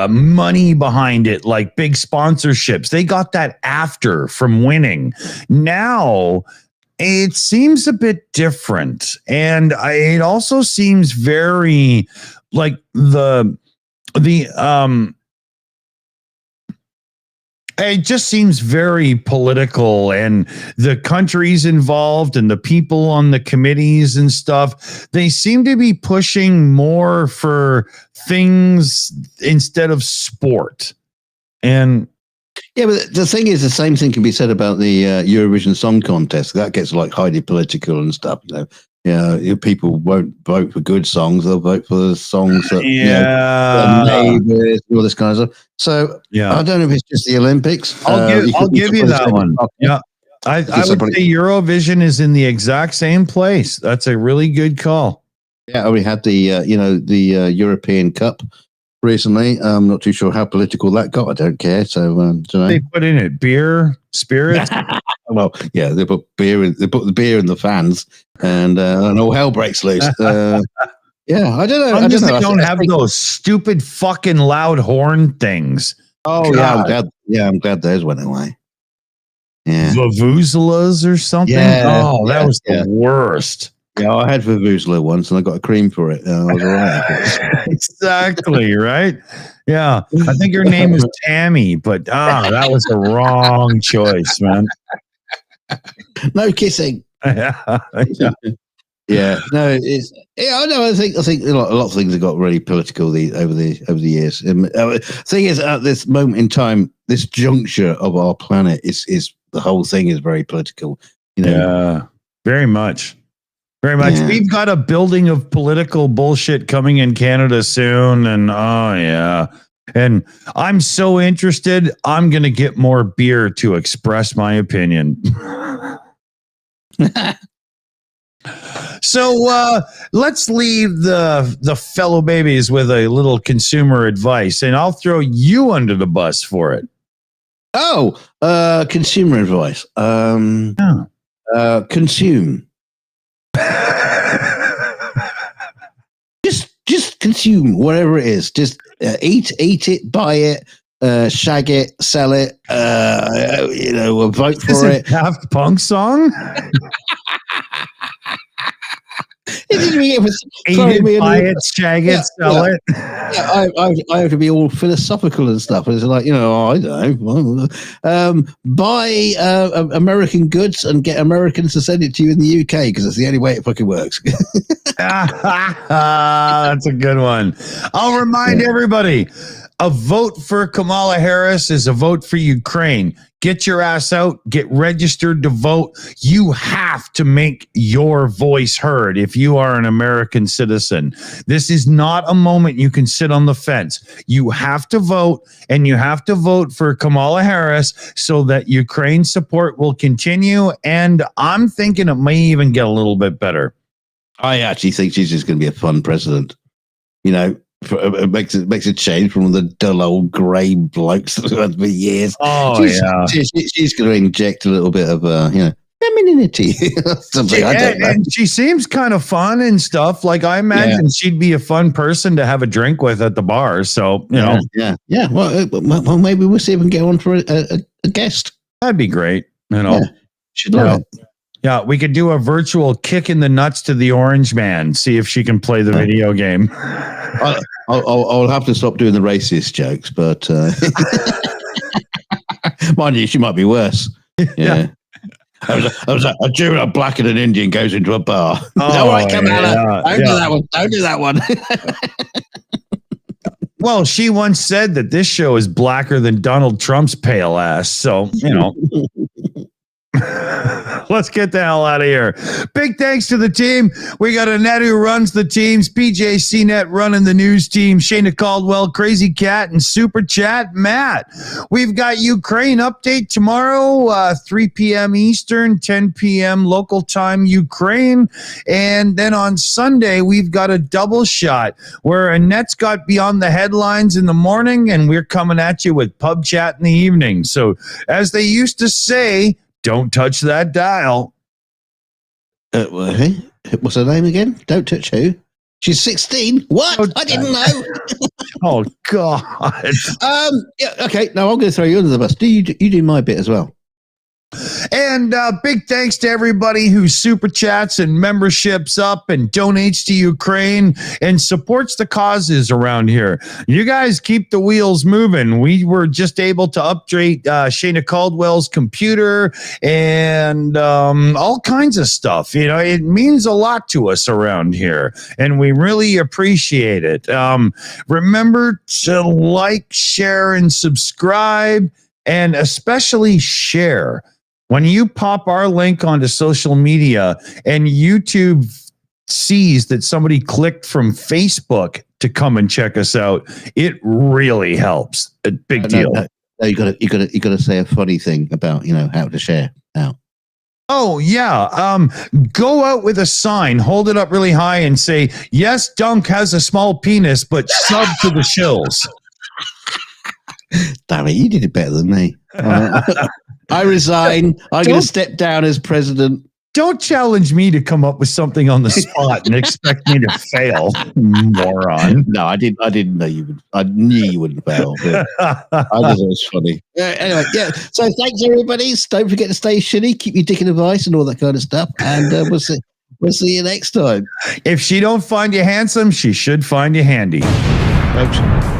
money behind it, like big sponsorships. They got that after from winning. Now it seems a bit different, and it also seems very like it just seems very political, and the countries involved and the people on the committees and stuff, they seem to be pushing more for things instead of sport. And yeah, but the thing is, the same thing can be said about the Eurovision Song Contest. That gets like highly political and stuff. You know, if people won't vote for good songs, they'll vote for the songs that neighbors, all this kind of stuff. So I don't know if it's just the Olympics. I'll give you that one. Yeah, I would say Eurovision is in the exact same place. That's a really good call. Yeah, we had the European Cup recently. I'm not too sure how political that got. I don't care. So don't know. They put in it beer, spirits. Well, yeah, they put the beer in the fans, and all hell breaks loose. Yeah, I don't know. They don't have those stupid fucking loud horn things. Oh yeah, I'm glad those went away. Yeah, Vuvuzelas or something. Yeah, that was the worst. Yeah, I had Vuvuzela once, and I got a cream for it. I was all right. Exactly, right? Yeah. I think her name was Tammy, but that was the wrong choice, man. No kissing. Yeah. Yeah. No, it's I know. I think a lot of things have got really political over the years. Thing is, at this moment in time, this juncture of our planet is the whole thing is very political. You know? Yeah, very much. Very much. Yeah. We've got a building of political bullshit coming in Canada soon. And and I'm so interested. I'm going to get more beer to express my opinion. So let's leave the fellow babies with a little consumer advice, and I'll throw you under the bus for it. Oh, consumer advice. Consume. Just consume whatever it is. Just eat it, buy it, shag it, sell it. Vote for it. Daft Punk song. Eat it, buy it, shag it, sell it. Yeah, I have to be all philosophical and stuff. It's like, I don't know. Buy American goods and get Americans to send it to you in the UK because that's the only way it fucking works. That's a good one. I'll remind everybody, a vote for Kamala Harris is a vote for Ukraine. Get your ass out. Get registered to vote. You have to make your voice heard if you are an American citizen. This is not a moment you can sit on the fence. You have to vote, and you have to vote for Kamala Harris so that Ukraine support will continue. And I'm thinking it may even get a little bit better. I actually think she's just going to be a fun president. It makes a change from the dull old grey blokes that we've had for years. Oh, she's going to inject a little bit of femininity. Something I don't know. And she seems kind of fun and stuff. Like, I imagine she'd be a fun person to have a drink with at the bar. So, yeah. Well, maybe we'll see if we can get on for a guest. That'd be great. She'd love it. Yeah, we could do a virtual kick in the nuts to the orange man. See if she can play the video game. I'll have to stop doing the racist jokes, but mind you, she might be worse. Yeah. I was a Jew, a black, and an Indian goes into a bar. All right, come on. Don't do that one. Don't do that one. Well, she once said that this show is blacker than Donald Trump's pale ass. So, let's get the hell out of here. Big thanks to the team. We got Annette who runs the teams, PJ CNET running the news team, Shayna Caldwell, Crazy Cat, and Super Chat Matt. We've got Ukraine update tomorrow, 3 p.m. Eastern, 10 p.m. local time Ukraine. And then on Sunday, we've got a double shot where Annette's got Beyond the Headlines in the morning, and we're coming at you with PubChat in the evening. So as they used to say, don't touch that dial. What's her name again? Don't touch who? She's 16. What? I didn't know. Oh, God. Okay. No, I'm going to throw you under the bus. You do my bit as well. And big thanks to everybody who super chats and memberships up and donates to Ukraine and supports the causes around here. You guys keep the wheels moving. We were just able to upgrade Shayna Caldwell's computer and all kinds of stuff. It means a lot to us around here, and we really appreciate it. Remember to like, share, and subscribe, and especially share. When you pop our link onto social media and YouTube sees that somebody clicked from Facebook to come and check us out, it really helps. A big deal. No, you got to say a funny thing about how to share out. Oh yeah. Go out with a sign, hold it up really high, and say, "Yes, Dunk has a small penis, but sub to the Shills." Damn it, you did it better than me. I resign. I'm going to step down as president. Don't challenge me to come up with something on the spot and expect me to fail, moron. No, I didn't know you would. I knew you wouldn't fail. But I thought it was funny. Anyway, yeah. So thanks, everybody. Don't forget to stay shitty, keep your dick in a vice, and all that kind of stuff. And we'll see you next time. If she don't find you handsome, she should find you handy. Folks.